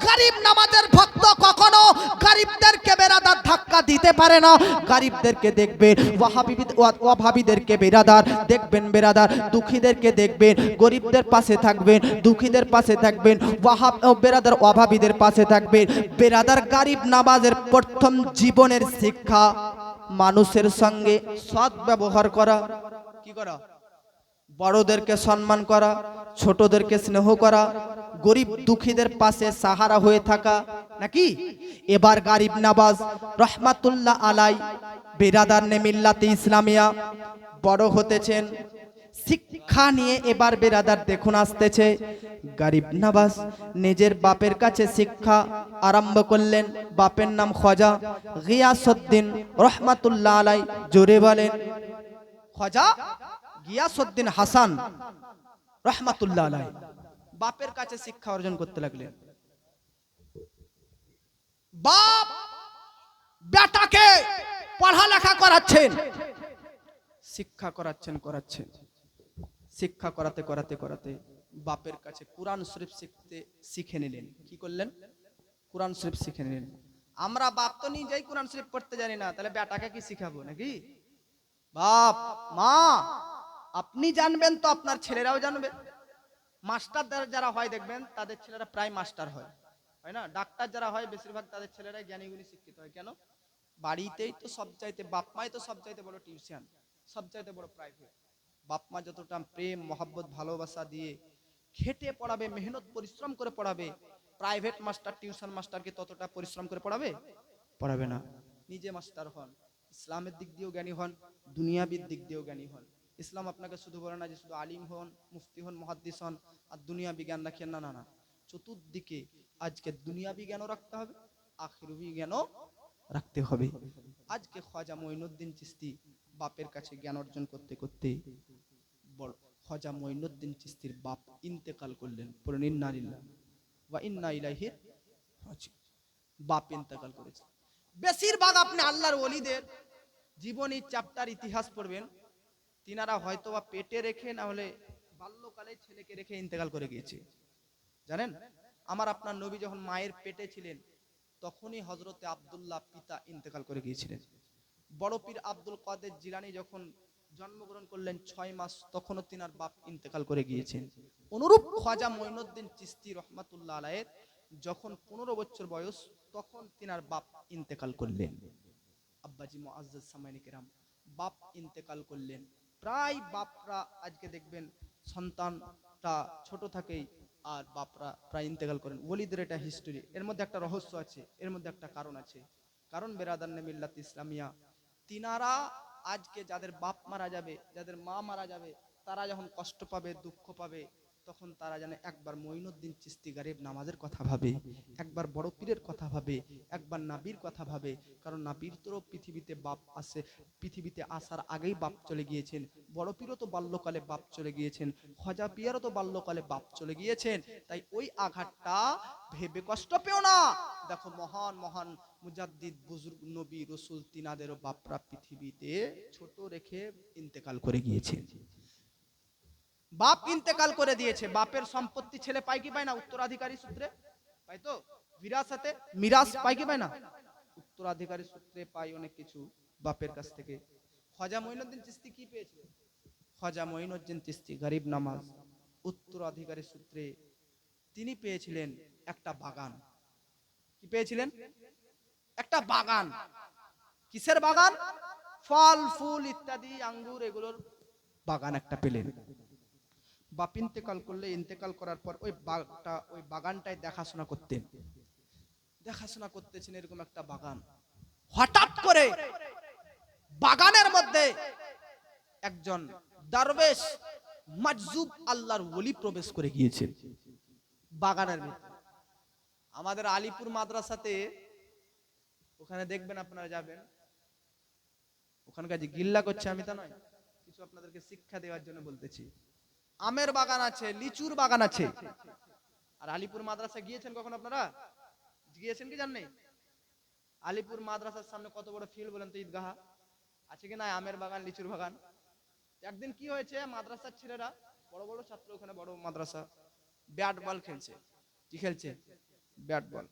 গরিব নামাজের ভক্ত কখনো গরিবদেরকে বেরাদার ধাক্কা দিতে পারে না। গরিবদেরকে দেখবেন, অভাবীদেরকে বেরাদার দেখবেন, বেরাদার দুঃখীদেরকে দেখবেন, গরিবদের পাশে থাকবেন, দুঃখীদের পাশে থাকবেন, বেরাদার অভাবীদের পাশে থাকবেন। বেরাদার গরিব নামাজের প্রথম জীবনের শিক্ষা মানুষের সঙ্গে সৎ ব্যবহার করা। কি করা? বড়দেরকে সম্মান করা, ছোটদেরকে স্নেহ করা, গরিব দুঃখীদের পাশে সাহারা হয়ে থাকা, নাকি? এবার গরিব নওয়াজ রহমাতুল্লাহ আলাই বিরাদার নে মিল্লাতে ইসলামিয়া বড় হতেছেন, শিক্ষা নিয়ে এবার বিরাদার দেখুন আসতেছে। গরিব নওয়াজ নিজের বাপের কাছে শিক্ষা আরম্ভ করলেন। বাপের নাম খাজা গিয়াসউদ্দিন রহমাতুল্লাহ আলাই। জোরে বলেন খাজা গিয়াসউদ্দিন হাসান রহমাতুল্লাহ আলাই বাপের কাছে শিক্ষা অর্জন করতে লাগলেন। বাপ বেটাকে পড়ালেখা করাচ্ছেন, শিক্ষা করাচ্ছেন। শিক্ষা করাতে করাতে করাতে বাপের কাছে কুরআন শরীফ শিখে নিলেন। কি করলেন? কুরআন শরীফ শিখে নিলেন। আমরা বাপ তো নিজেই কুরআন শরীফ পড়তে জানি না, তাহলে বেটাকে কি শিখাবো নাকি? বাপ মা আপনি জানবেন তো আপনার ছেলেরাও জানবে। মাস্টার যারা হয় দেখবেন তাদের ছেলেরা প্রায় মাস্টার হয় না? ডাক্তার যারা হয় বেশিরভাগ তাদের ছেলেরাই জ্ঞানী গুণী শিক্ষিত হয়। কেন? বাড়িতেই তো সবচাইতে, বাপ মাই তো সবচাইতে বড় টিউশন, সবচাইতে বড় প্রাইভেট। বাপ মা যতটা প্রেম মহব্বত ভালোবাসা দিয়ে খেটে পড়াবে, মেহনত পরিশ্রম করে পড়াবে, প্রাইভেট মাস্টার টিউশন মাস্টারকে ততটা পরিশ্রম করে পড়াবে না। নিজে মাস্টার হন, ইসলামের দিক দিয়েও জ্ঞানী হন, দুনিয়াবির দিক দিয়েও জ্ঞানী হন। ইসলাম আপনাকে শুধু বলে না যে শুধু আলিম হন, মুফতি হন, মুহাদ্দিস হন আর দুনিয়া বিজ্ঞান রাখেন, না না না, চতুর্দিকে আজকে দুনিয়া বিজ্ঞানও রাখতে হবে, আখিরি বিজ্ঞানও রাখতে হবে। আজকে খাজা মঈনুদ্দিন চিশতি বাপের কাছে জ্ঞান অর্জন করতে করতে বড় খাজা মঈনুদ্দিন চিশতির বাপ ইন্তেকাল করলেন। পড়ুন ইন্না লিল্লাহি ওয়া ইন্না ইলাইহি রাজিউন। বাপ ইন্তেকাল করেছে। বেশিরভাগ আপনি আল্লাহর ওলিদের জীবনী চ্যাপ্টার ইতিহাস পড়বেন, তিনারা হয়তো বা পেটে রেখে না হলে বাল্যকালে ছেলেকে রেখে ইন্তেকাল করে গিয়েছে। জানেন, আমার আপনার নবী যখন মায়ের পেটে ছিলেন তখনই হযরতে আব্দুল্লাহ পিতা ইন্তেকাল করে গিয়েছিলেন। বড় পীর আব্দুল কাদের জিলানী যখন জন্মগ্রহণ করলেন 6 মাস, তখনও তিনার বাপ ইন্তেকাল করে গিয়েছেন। অনুরূপ খাজা মঈনুদ্দিন চিশতি রহমাতুল্লাহ আলাইহির যখন 15 বছর বয়স তখন তিনার বাপ ইন্তেকাল করলেন। আব্বাজি মুআজ্জাজ সামাইনে কেরাম, বাপ ইন্তেকাল করলেন। প্রায় বাপরা আজকে দেখবেন সন্তানটা ছোট থাকেই আর বাপরা প্রায় ইন্তেকাল করেন। ওলিদের এটা হিস্টোরি। এর মধ্যে একটা রহস্য আছে, এর মধ্যে একটা কারণ আছে। কারণ বেরাদারনে মিল্লাত ইসলামিয়া, তিনারা আজকে যাদের বাপ মারা যাবে, যাদের মা মারা যাবে, তারা যখন কষ্ট পাবে, দুঃখ পাবে, তখন তারা জানে একবার মঈনুদ্দিন চিশতি গরিব নামাজের কথা ভাবে, একবার বড় পীরের কথা ভাবে, একবার নাবির কথা ভাবে। কারণ নাবির তো পৃথিবীতে বাপ আসে, পৃথিবীতে আসার আগেই বাপ চলে গিয়েছেন। বড় পীরও তো বাল্যকালে বাপ চলে গিয়েছেন, খাজা পিয়ারও তো বাল্যকালে বাপ চলে গিয়েছেন। তাই ওই আঘাতটা ভেবে কষ্ট পেও না। দেখো মহান মহান মুজাদ্দিদ বুজুর্গ নবী রাসূল তিনাদেরও বাপরা পৃথিবীতে ছোট রেখে ইন্তেকাল করে গিয়েছেন। বাপ ইন্তেকাল করে দিয়েছে, বাপের সম্পত্তি ছেলে পায় কি পায় না? উত্তরাধিকারী সূত্রে পায় তো, বিরাসতে মিরাস পায় কি পায় না? উত্তরাধিকারী সূত্রে পায় অনেক কিছু বাপের কাছ থেকে। খাজা মঈনুদ্দিন চিশতি কি পেয়েছিলেন? খাজা মঈনুদ্দিন চিশতি গরিব নামাজ উত্তরাধিকারী সূত্রে তিনি পেয়েছিলেন একটা বাগান। কি পেয়েছিলেন? একটা বাগান। কিসের বাগান? ফল ফুল ইত্যাদি আঙ্গুর এগুলোর বাগান একটা পেলেন। বাপ ইন্তেকাল করলে, ইন্তেকাল করার পর ওই বাগানটায় দেখাশোনা করতেন। দেখাশোনা করতেছেন এরকম একটা বাগান। হঠাৎ করে বাগানের মধ্যে একজন দরবেশ মাজজুব আল্লাহর ওলি প্রবেশ করে গিয়েছেন বাগানের মধ্যে। আমাদের আলিপুর মাদ্রাসাতে ওখানে দেখবেন, আপনারা যাবেন, ওখানকার যে গিল্লা করছে আমি তা নয়, কিছু আপনাদেরকে শিক্ষা দেওয়ার জন্য বলতেছি। আমের বাগান আছে, লিচুর বাগান আছে। আর আলিপুর মাদ্রাসা গিয়েছেন কখন আপনারা? গিয়েছেন কি জানেন? আলিপুর মাদ্রাসার সামনে কত বড় ফিল্ড বলেন তো, ঈদগাহ আছে কি না? আমের বাগান, লিচুর বাগান। একদিন কি হয়েছে, মাদ্রাসার ছেলেরা, বড় বড় ছাত্র, ওখানে বড় মাদ্রাসা, ব্যাট বল খেলছে। কি খেলছে? Bat ball.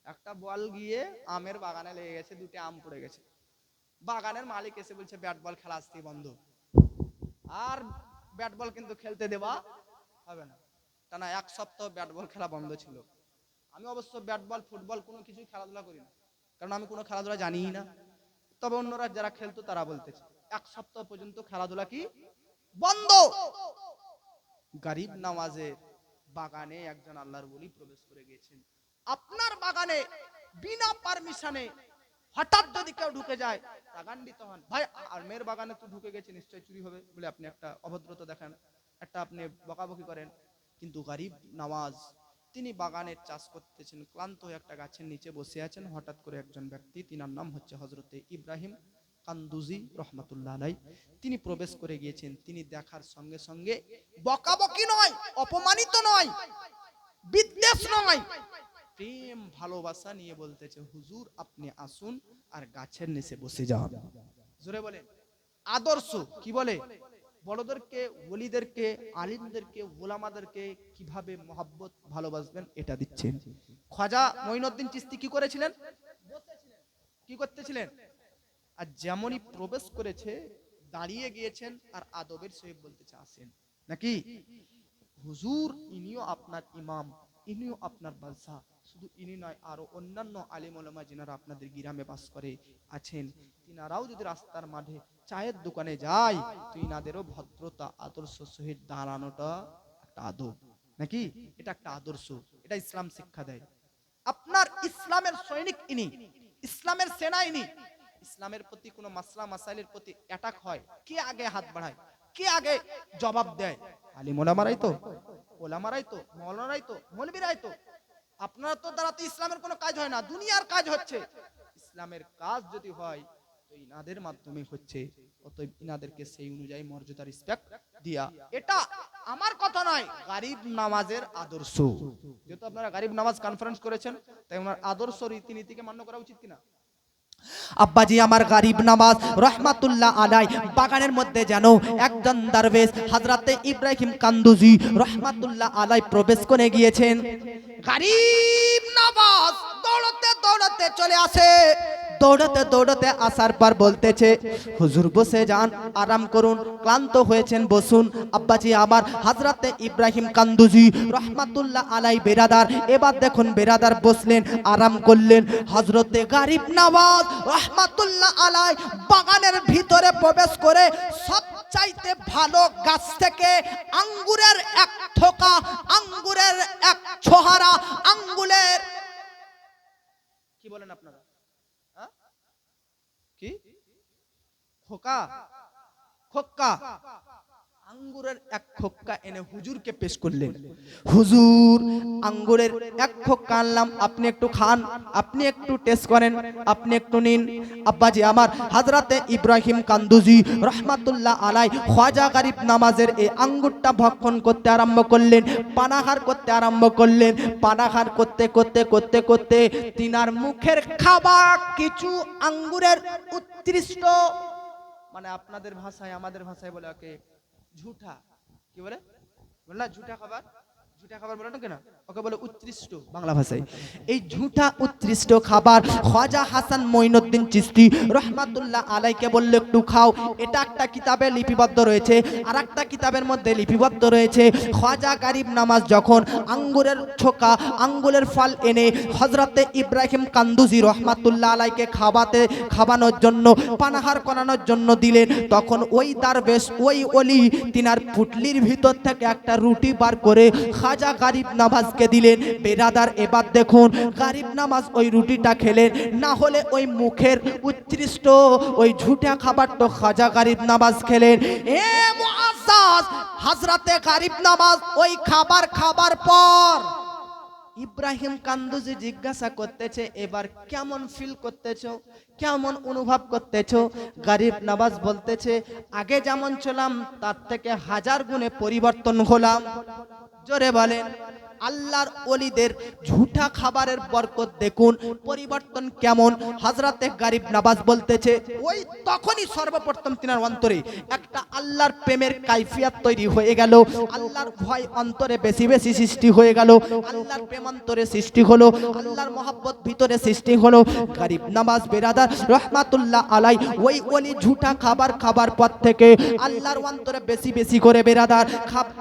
একটা বল গিয়ে আমের বাগানে লেগে গেছে, দুটো আম পড়ে গেছে। বাগানের মালিক এসে বলছে ব্যাট বল খেলা আজকে বন্ধ, আর ব্যাট বল কিন্তু খেলতে দেওয়া হবে না। টানা 1 সপ্তাহ ব্যাট বল খেলা বন্ধ ছিল। আমি অবশ্য ব্যাট বল ফুটবল কোনো কিছুই খেলাধুলা করি না, কারণ আমি কোনো খেলাধুলা জানিই না। তবে অন্যরা যারা খেলতো তারা বলতেছে 1 সপ্তাহ পর্যন্ত খেলাধুলা কি বন্ধ। গরিব নামাজের বাগানে একজন আল্লাহর ওলি প্রবেশ করে গিয়েছেন। আপনার বাগানে বিনা পারমিশনে হঠাৎ যদি কেউ ঢুকে যায়, রাগান্বিত হন, ভাই আমের বাগানে তো ঢুকে গেছে, নিশ্চয়ই চুরি হবে বলে আপনি একটা অভদ্রতা দেখান, একটা আপনি বকাবকি করেন। কিন্তু গরিব নওয়াজ তিনি বাগানের চাষ করতেছেন, ক্লান্ত হয়ে একটা গাছের নিচে বসে আছেন। হঠাৎ করে একজন ব্যক্তি, তিনার নাম হচ্ছে হযরতে ইব্রাহিম কান্দুজি রহমাতুল্লাহ আলাইহি, তিনি প্রবেশ করে গিয়েছেন। তিনি দেখার সঙ্গে সঙ্গে বকাবকি নয়, অপমানিত নয়, বিদ্বেষ নয়, প্রেম ভালোবাসা নিয়ে বলতেছে, হুজুর আপনি আসুন আর গাছের নিচে বসে যান। জোরে বলেন আদর্শ। কি বলে? বড়দেরকে, ওলিদেরকে, আলিমদেরকে, ওলামাদেরকে কিভাবে মহব্বত ভালোবাসবেন এটা দিচ্ছেন। খাজা মঈনুদ্দিন চিশতি কি করেছিলেন? বসেছিলেন। কি করতেছিলেন? আর যেমনই প্রবেশ করেছে দাঁড়িয়ে গিয়েছেন আর আদবের সহিত বলতেছে আসেন। নাকি হুজুর ইনিও আপনার ইমাম, ইনিও আপনার বাদশা। শুধু ইনি নয়, আরো অন্যান্য আলিম ওলামা যিনারা আপনাদের গ্রামে বাস করে আছেন, তিনারাও যদি রাস্তার মাঝে চায়ের দোকানে যায় তো ইনাদেরও ভদ্রতা আদর্শ সহিত দাঁড়ানোটা একটা আদব। নাকি এটা একটা আদর্শ, এটা ইসলাম শিক্ষা দেয়। আপনার ইসলামের সৈনিক ইনি, ইসলামের সেনা ইনি। ইসলামের প্রতি কোনো মাসলা মাসাইলের প্রতি অ্যাটাক হয়, কে আগে হাত বাড়ায়? কে আগে জবাব দেয়? আলিম ওলামারাই তো, ওলামারাই তো, মৌলানারাই তো, মৌলবীরাই তো। আপনারা তো দ্বারা তো ইসলামের কোনো কাজ হয় না, দুনিয়ার কাজ হচ্ছে। ইসলামের কাজ যদি হয় তো ইনাদের মাধ্যমে হচ্ছে, অতএব ইনাদেরকে সেই অনুযায়ী মর্যাদা রেসপেক্ট দিয়া। এটা আমার কথা নয়, গারিব নামাজের আদর্শ। যেহেতু আপনারা গারিব নামাজ কনফারেন্স করেছেন, তাই ওনার আদর্শ রীতিনীতিকে মান্য করা উচিত কিনা? আব্বাজি আমার গারিব নামাজ রহমাতুল্লাহ আলাই বাগানের মধ্যে যেন একজন দরবেশ হযরতে ইব্রাহিম কান্দুজি রহমাতুল্লাহ আলাই প্রবেশ করে গিয়েছেন। গারিব নামাজ দৌড়তে দৌড়তে চলে আসে, দৌড়তে দৌড়তে আসার পর বলতেছে, হুজুর বসে যান, আরাম করুন, ক্লান্ত হয়েছেন, বসুন। আব্বাজি আমার হযরতে ইব্রাহিম কান্দুজি রহমাতুল্লাহ আলাই বেরাদার, এবার দেখুন বেরাদার বসলেন, আরাম করলেন। হযরতে গারিব নওয়াজ রহমাতুল্লাহ আলাই বাগানের ভিতরে প্রবেশ করে সবচাইতে ভালো গাছ থেকে আঙ্গুরের এক থোকা, আঙ্গুরের এক ছোহারা, আঙ্গুরের কি বলেন আপনারা, কি খোকা, খোক্কা, আঙ্গুরের এক খোক্কা এনে হুজুরকে পেশ করলেন। হুজুর আঙ্গুরের এক খোক্কা আনলাম, আপনি একটু খান, আপনি একটু টেস্ট করেন, আপনি একটু নিন। আব্বাজি আমার হযরতে ইব্রাহিম কান্দুজি রহমাতুল্লাহ আলাই খ্বাজা গারিব নামাজের এই আঙ্গুরটা ভক্ষণ করতে আরম্ভ করলেন, পানাহার করতে আরম্ভ করলেন। পানাহার করতে করতে করতে করতে তিনার মুখের খাবার কিছু আঙ্গুরের উৎকৃষ্ট, মানে আপনাদের ভাষায় আমাদের ভাষায় বলে ওকে ঝুঠা, কি বলে না, ঝুঠা খাবার, ঝুঠা খাবার বলে না কেন, ওকে বলে উৎকৃষ্ট বাংলা ভাষায়। এই ঝুঠা উৎকৃষ্ট খাবার খ্বাজা হাসান মঈনুদ্দিন চিশতি রহমাতুল্লাহ আলাইকে বললে একটু খাও। এটা একটা কিতাবে লিপিবদ্ধ রয়েছে, আর একটা কিতাবের মধ্যে লিপিবদ্ধ রয়েছে খ্বাজা গারিব নামাজ যখন আঙ্গুরের ছোকা, আঙ্গুরের ফল এনে হযরতে ইব্রাহিম কান্দুজি রহমাতুল্লাহ আলাইকে খাওয়ানোর জন্য, পানাহার করানোর জন্য দিলেন, তখন ওই দারবেশ, ওই ওলি তিনার পুটলির ভিতর থেকে একটা রুটি বার করে খ্বাজা গারিব নামাজকে দিলেন। বেরাদার এবার দেখুন গারিব নামাজ ওই রুটিটা খেলেন, না হলে ওই মুখের উৎকৃষ্ট ওই ঝুঠা খাবারটা খ্বাজা গারিব নামাজ খেলেন। এ মুআজ্জাজ, হযরতে গারিব নামাজ ওই খাবার খাবার পর ইব্রাহিম কান্দুজি জিজ্ঞাসা করতেছে, এবার কেমন ফিল করতেছো, কেমন অনুভব করতেছো? গারিব নওয়াজ বলতেছে, আগে যেমন ছিলাম তার থেকে 1000 গুণে পরিবর্তন হলাম। জোরে বলেন। আল্লাহর ওলিদের ঝুঠা খাবারের বরকত দেখুন, পরিবর্তন কেমন। হযরতে গারিব নওয়াজ বলতেছে, ওই তখনই সর্বপ্রথম তিনার অন্তরে একটা আল্লাহর প্রেমের কাইফিয়াত তৈরি হয়ে গেল, আল্লাহর ভয় অন্তরে বেশি বেশি সৃষ্টি হয়ে গেল, আল্লাহর প্রেম অন্তরে সৃষ্টি হলো, আল্লাহর মহব্বত ভিতরে সৃষ্টি হলো। গারিব নওয়াজ বেরাদার রহমাতুল্লাহ আলাই ওই ওলি ঝুঠা খাবার খাবার পর থেকে আল্লাহর অন্তরে বেশি বেশি করে বেরাদার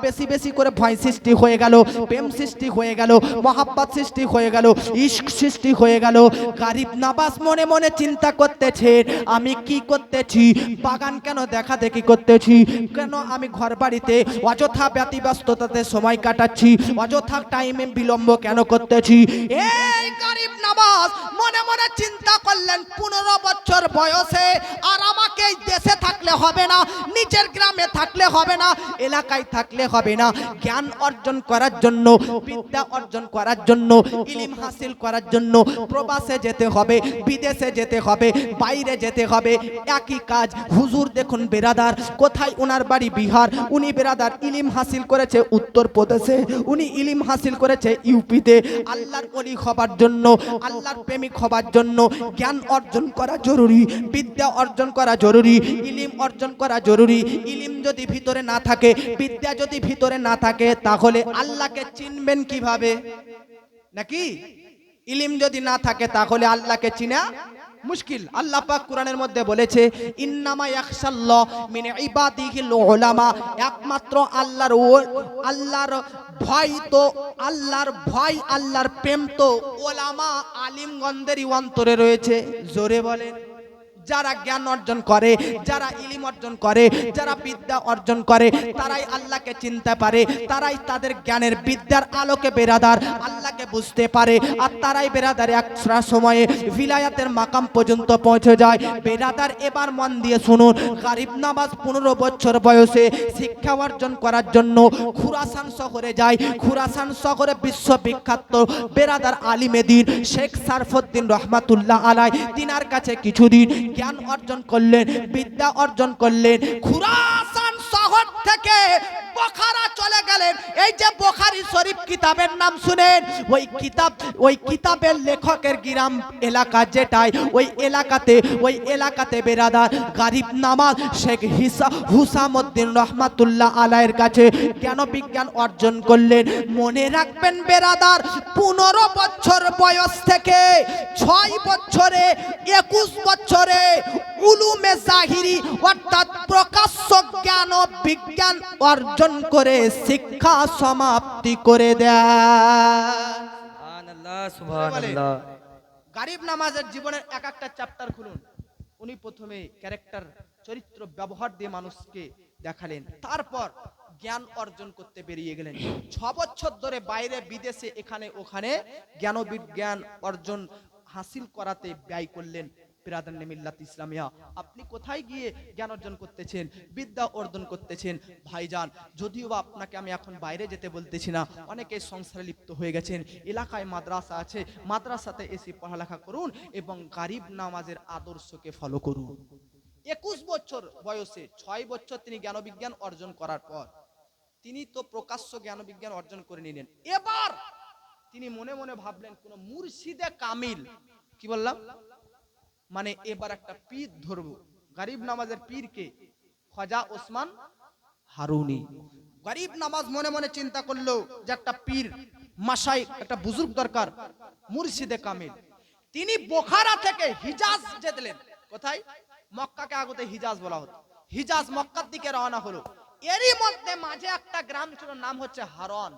বেশি বেশি করে ভয় সৃষ্টি হয়ে গেল, প্রেম সৃষ্টি হয়ে গেল, মহব্বত সৃষ্টি হয়ে গেল, ইশক সৃষ্টি হয়ে গেল। গারিব নওয়াজ মনে মনে চিন্তা করতেছে, আমি কি করতেছি, বাগান কেন দেখা দেখি করতেছি, কেন আমি ঘর বাড়িতে অযথা ব্যতিব্যস্ততাতে সময় কাটাচ্ছি, অযথা টাইমে বিলম্ব কেন করতেছি। এই গারিব নওয়াজ মনে মনে চিন্তা করলেন, 15 বছর বয়সে আর আমাকে এই দেশে থাকলে হবে না, নিচের গ্রামে থাকলে হবে না, এলাকায় থাকলে হবে না। জ্ঞান অর্জন করার জন্য, বিদ্যা অর্জন করার জন্য, ইলম হাসিল করার জন্য প্রবাসে যেতে হবে, বিদেশে যেতে হবে, বাইরে যেতে হবে, একই কাজ। হুজুর দেখুন বেরাদার, কোথায় ওনার বাড়ি বিহার, উনি বেরাদার ইলম হাসিল করেছে উত্তরপ্রদেশে, উনি ইলম হাসিল করেছে ইউপিতে। আল্লাহর ওলি হবার জন্য, আল্লাহর প্রেমিক হবার জন্য জ্ঞান অর্জন করা জরুরি, বিদ্যা অর্জন করা জরুরি, ইলম অর্জন করা জরুরি। ইলম যদি ভিতরে না থাকে, বিদ্যা যদি ভিতরে না থাকে, তাহলে আল্লাহকে চিনবেন কিভাবে? নাকি ইলম যদি না থাকে তাহলে আল্লাহকে চিনা মুশকিল। আল্লাহ পাক কোরআনের মধ্যে বলেছে, ইন্নামা ইয়াখশাল্লাহ মিন ইবাদিহিল উলামা, একমাত্র আল্লাহর ভয় তো, আল্লাহর ভয়, আল্লাহর প্রেম তো ওলামা আলিমগণদেরই অন্তরে রয়েছে। জোরে বলেন। যারা জ্ঞান অর্জন করে, যারা ইলম অর্জন করে, যারা বিদ্যা অর্জন করে, তারাই আল্লাহকে চিনতে পারে, তারাই তাদের জ্ঞানের বিদ্যার আলোকে বেরাদার আল্লাহকে বুঝতে পারে, আর তারাই বেরাদার এক সময়ে ভিলায়াতের মাকাম পর্যন্ত পৌঁছে যায়। বেরাদার এবার মন দিয়ে শুনুন, গারিব নামাজ 15 বছর বয়সে শিক্ষা অর্জন করার জন্য খুরাসান শহরে যায়। খুরাসান শহরে বিশ্ববিখ্যাত বেরাদার আলিমে দ্বীন শেখ সারফুদ্দিন রহমাতুল্লাহ আলাই তিনার কাছে কিছুদিন জ্ঞান অর্জন করলেন, বিদ্যা অর্জন করলেন। খুরাসান শহর থেকে বুখারা চলে গেলেন। এই যে বুখারী শরীফ কিতাবের নাম শুনেন, ওই কিতাবের লেখকের গ্রাম এলাকা যেটাই, ওই এলাকাতে বেরাদার গারিব নামাজ শেখ হুসামউদ্দিন রহমাতুল্লাহ আলাইয়ের কাছে জ্ঞান বিজ্ঞান অর্জন করলেন। মনে রাখবেন বেরাদার, 15 বছর বয়স থেকে 6 বছরে 21 বছরে উলুমে জাহিরি অর্থাৎ প্রকাশ্য জ্ঞান ও বিজ্ঞান অর্জন করে শিক্ষা সমাপ্তি করে দেয়। সুবহানাল্লাহ, সুবহানাল্লাহ। গারিব নামাজের জীবনের এক একটা চ্যাপ্টার খুলুন। উনি প্রথমে ক্যারেক্টার, চরিত্র, ব্যবহার দিয়ে মানুষকে দেখালেন, তারপর জ্ঞান অর্জন করতে বেরিয়ে গেলেন। 6 বছর ধরে বাইরে বিদেশে এখানে ওখানে জ্ঞান বিজ্ঞান অর্জন হাসিল করাতে ব্যয় করলেন। বিরাদার মিল্লাত ইসলামিয়া, আপনি কোথায় গিয়ে জ্ঞান অর্জন করতেছেন, বিদ্যা অর্জন করতেছেন? ভাইজান, যদিও বা আপনাকে আমি এখন বাইরে যেতে বলতেছি না, অনেকে সংসারে লিপ্ত হয়ে গেছেন, এলাকায় মাদ্রাসা আছে, মাদ্রাসাতে এসে পড়ালেখা করুন এবং গারিব নামাজের আদর্শকে ফলো করুন। 21 বছর বয়সে 6 বছর তিনি জ্ঞান বিজ্ঞান অর্জন করার পর তিনি তো প্রকাশ্য জ্ঞান বিজ্ঞান অর্জন করে নিলেন। এবার তিনি মনে মনে ভাবলেন কোন মুর্শিদে কামিল, কি বললাম মানে এবার একটা পীর ধরবো। গারিব নামাজের পীরকে খাজা ওসমান হারুনি। গারিব নামাজ মনে মনে চিন্তা করলো যে একটা পীর মাশাইখ, একটা বুজুর্গ দরকার, মুর্শিদে কামিল। তিনি বুখারা থেকে হিজাজ যেতেলেন। কোথায়? মক্কাকে আগতে হিজাজ বলা হতো। হিজাজ মক্কার দিকে রওনা হলো। এরই মধ্যে মাঝে একটা গ্রাম ছিল, নাম হচ্ছে হারন।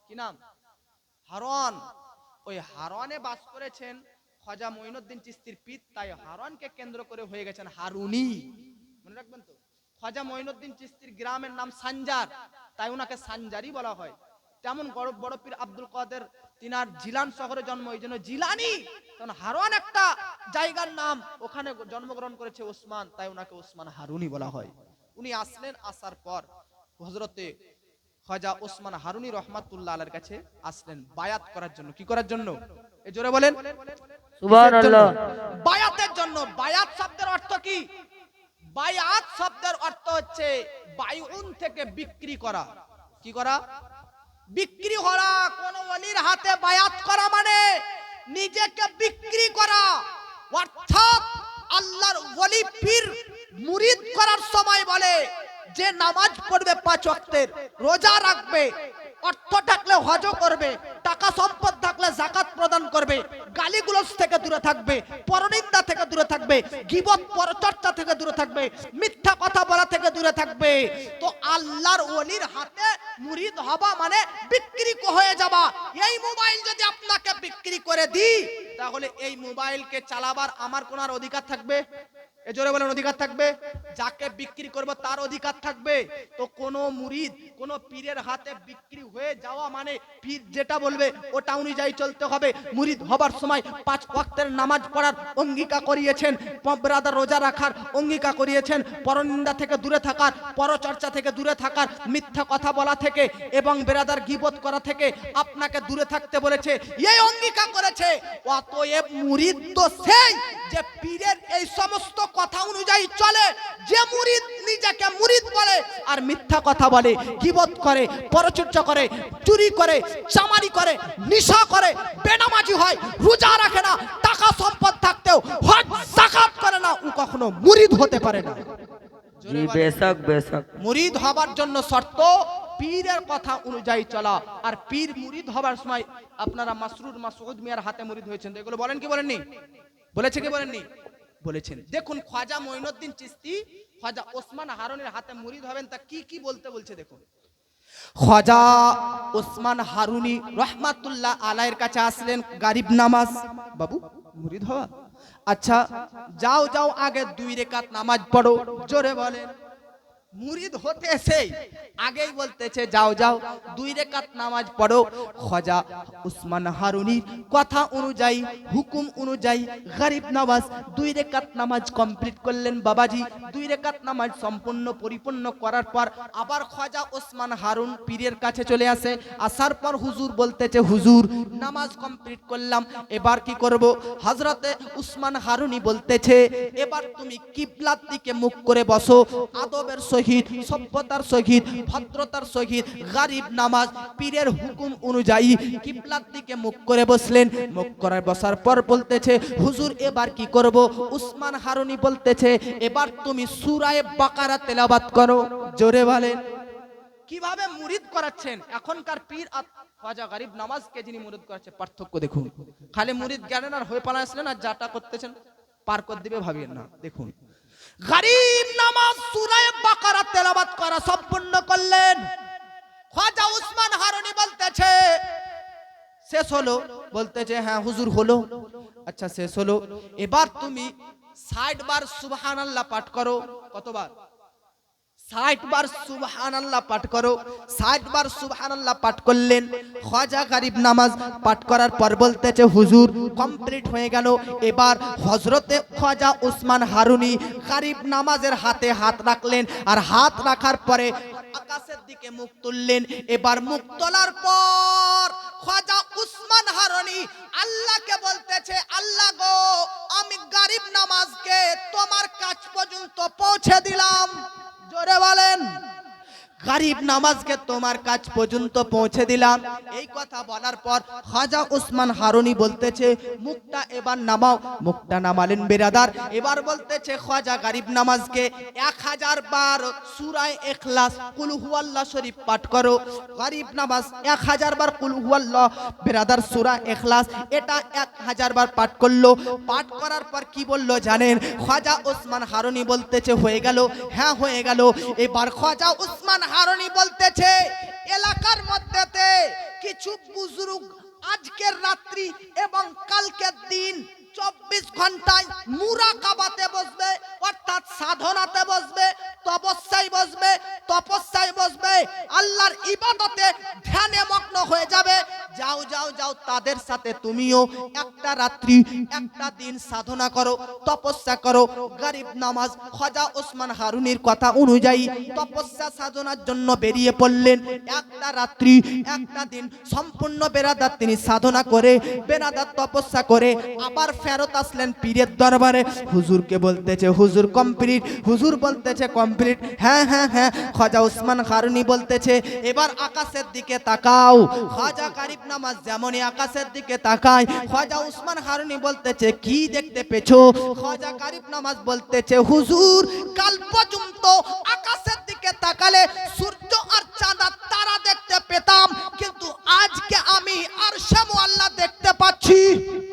কি নাম? হারন। ওই হারনে বাস করেছেন খাজা মঈনুদ্দিন চিশতির পীর, তাই হারনকে কেন্দ্র করে হয়ে গেছেন হারুনি। মনে রাখবেন তো, খাজা মঈনুদ্দিন চিশতির গ্রামের নাম সানজার, তাই ওনাকে সানজারি বলা হয়। তেমন বড় পীর আব্দুল কাদের তিনার জিলান শহরে জন্ম, এই জন্য জিলানি। কারণ হারন একটা জায়গার নাম, ওখানে জন্মগ্রহণ করেছে ওসমান, তাই ওনাকে ওসমান হারুনি বলা হয়। উনি আসলেন, আসার পর হযরতে খাজা ওসমান হারুনি রহমাতুল্লাহ আলাইহির কাছে আসলেন বায়াত করার জন্য। কি করার জন্য? এই জোরে বলেন সুবহানাল্লাহ। বায়াতের জন্য। বায়াত শব্দের অর্থ কি? বায়াত শব্দের অর্থ হচ্ছে বায়উন থেকে বিক্রি করা। কি করা? বিক্রি করা। কোন ওলির হাতে বায়াত করা মানে নিজেকে বিক্রি করা। অর্থাৎ আল্লাহর ওলি পীর মুরিদ করার সময় বলে যে নামাজ পড়বে 5 ওয়াক্তের, রোজা রাখবে, অর্থ থাকলে হজ করবে, টাকা সম্পদ থাকলে যাকাত প্রদান করবে, গালিগুলোজ থেকে দূরে থাকবে, পরনিন্দা থেকে দূরে থাকবে, গীবত পরচর্চা থেকে দূরে থাকবে, মিথ্যা কথা বলা থেকে দূরে থাকবে। তো আল্লাহর ওলির হাতে মুরিদ হবা মানে বিক্রি হয়ে যাবা। এই মোবাইল যদি আপনাকে বিক্রি করে দিই, তাহলে এই মোবাইলকে চালাবার আমার কোন আর অধিকার থাকবে? এ জোরে বলেন, অধিকার থাকবে? যাকে বিক্রি করব তার অধিকার থাকবে। তো কোন মুরিদ কোন পীরের হাতে বিক্রি হয়ে যাওয়া মানে পীর যেটা বলবে ওটা অনুযায়ী চলতে হবে। মুরিদ হবার সময় 5 ওয়াক্তের নামাজ পড়ার অঙ্গীকার করিয়েছেন, ব্রাদার রোজা রাখার অঙ্গীকার করিয়েছেন, পরনিন্দা থেকে দূরে থাকার, পরচর্চা থেকে দূরে থাকার, মিথ্যা কথা বলা থেকে এবং ব্রাদার গীবত করা থেকে আপনাকে দূরে থাকতে বলেছে, এই অঙ্গীকার করেছে। অতএব মুরিদ তো সেই যে পীরের এই সমস্ত কথা অনুযায়ী চলে। যে মুরিদ নিজেকে মুরিদ বলে আর মিথ্যা কথা বলে, গীবত করে, পরচর্চা করে, চুরি করে, চামারি করে, নিশা করে, বেনামাজি হয়, রোজা রাখে না, টাকা সম্পদ থাকতেও হজ যাকাত করে না, ও কখনো মুরিদ হতে পারে না। জি বেশক বেশক। মুরিদ হবার জন্য শর্ত পীরের কথা অনুযায়ী চলা। আর পীর মুরিদ হবার সময় আপনারা মাসরুর মাসউদ মিয়ার হাতে মুরিদ হয়েছেন, এগুলো বলেন কি বলেননি? বলেছে কি বলেননি? বলেছেন। দেখুন খাজা মঈনুদ্দিন চিশতি খাজা ওসমান হারুনির হাতে মুরিদ হবেন, তা কি কি বলতে বলছে দেখুন। খাজা ওসমান হারুনি রহমাতুল্লাহ আলাইহির কাছে আসলেন গারিব নামাজ, বাবু মুরিদ হওয়া? আচ্ছা যাও যাও আগে 2 রাকাত নামাজ পড়ো, জোরে বলেন। মুরিদ হতে এসে আগেই বলতেছে যাও যাও 2 রাকাত নামাজ পড়ো। খাজা উসমান হারুনির কথা অনুযায়ী, হুকুম অনুযায়ী গরিব নওয়াজ 2 রাকাত নামাজ কমপ্লিট করলেন। বাবাজি 2 রাকাত নামাজ সম্পূর্ণ পরিপূর্ণ করার পর আবার খাজা উসমান হারুন পীরের কাছে চলে আসে। আসার পর হুজুর বলতেছে হুজুর নামাজ কমপ্লিট করলাম, এবার কি করব? হযরতে উসমান হারুনি বলতেছে এবার তুমি কিবলার দিকে মুখ করে বসো। আদবের সহিত, সভ্যতার সহিত, ভদ্রতার সহিত গরিব নামাজ পীরের হুকুম অনুযায়ী কিবলার দিকে মুখ করে বসলেন। মুখ করে বসার পর বলতেছে হুজুর এবার কি করব? উসমান হারুনি বলতেছে এবার তুমি সূরা বাকারা তেলাওয়াত করো, জোরে বলেন। কিভাবে মুরিদ করাচ্ছেন এখনকার পীর আর খাজা গরিব নামাজকে যিনি মুরিদ করাচ্ছে, পার্থক্য দেখুন। খালি মুরিদ জ্ঞানের আর হয়ে পালা আসলেন আর যাটা করতেছেন পার করে দিবে ভাবিয়েন না। দেখুন গরিব নামাজ সূরা বাকারা তেলাওয়াত করা সম্পূর্ণ করলেন। খাজা উসমান হারুনি বলতেছে শেষ হলো? বলতেছে হ্যাঁ হুজুর হলো। আচ্ছা শেষ হলো, এবার তুমি 60 বার সুবহানাল্লাহ পাঠ করো। কতবার? 60 বার সুবহানাল্লাহ পাঠ করো। 60 বার সুবহানাল্লাহ পাঠ করলেন। খাজা গরিব নামাজ পাঠ করার পর বলতেছে হুজুর কমপ্লিট হয়ে গেল। এবার হযরতে খাজা উসমান হারুনি গরিব নামাজের হাতে হাত রাখলেন, আর হাত রাখার পরে আকাশের দিকে মুখ তুললেন। এবার মুখ তোলার পর খাজা উসমান হারুনি আল্লাহকে বলতেছে আল্লাহ গো আমি গরিব নামাজকে তোমার কাছ পর্যন্ত পৌঁছে দিলাম, জোরে বলেন। গরিব নামাজকে তোমার কাছ পর্যন্ত পৌঁছে দিলাম। এই কথা বলার পর খাজা উসমান হারুনি বলতেছে মুখটা এবার নামাও। মুখটা নামালেন বেরাদার। এবার বলতেছে খাজা গরিব নামাজকে 1000 বার সূরা ইখলাস কুল হুয়াল্লাহ শরীফ পাঠ করো। গরিব নামাজ 1000 বার কুল হুয়াল্লাহ বেরাদার সূরা ইখলাস এটা 1000 বার পাঠ করলো। পাঠ করার পর কি বললো জানেন? খাজা উসমান হারুনি বলতেছে হয়ে গেল। হ্যাঁ হয়ে গেল। এবার খাজা উসমান হারুনি বলতেছে এলাকার মধ্যেতে কিছু বুজুর্গ আজকের রাত্রি এবং কালকের দিন 24 ঘন্টায় মুরাকাবাতে বসবে, অর্থাৎ সাধনাতে বসবে, তপস্যায় বসবে, আল্লাহর ইবাদতে ধ্যানে মগ্ন হয়ে যাবে। যাও যাও যাও তাদের সাথে তুমিও একটা রাত্রি একটা দিন সাধনা করো, তপস্যা করো। গরিব নামাজ খাজা উসমান হারুনির কথা অনুযায়ী তপস্যা সাধনার জন্য বেরিয়ে পড়লেন। একটা রাত্রি একটা দিন সম্পূর্ণ বেরাদার তিনি সাধনা করে, বেরাদার তপস্যা করে আবার ফেরত আসলেন পীরের দরবারে। হুজুরকে বলতেছে হুজুর কমপ্লিট। হুজুর বলতেছে কমপ্লিট। হ্যাঁ হ্যাঁ হ্যাঁ। খাজা উসমান হারুনি বলতেছে এবার আকাশের দিকে তাকাও। খাজা গরিব নামাজ যেমনই আকাশের দিকে তাকায়, খাজা উসমান হারুনি বলতেছে কি দেখতে পেছো? খাজা গরিব নামাজ বলতেছে হুজুর কাল পর্যন্ত আকাশের দিকে তাকালে সূর্য আর চাঁদ আর তারা দেখতে পেতাম, কিন্তু আজকে আমি আরশে মুআল্লা দেখতে পাচ্ছি।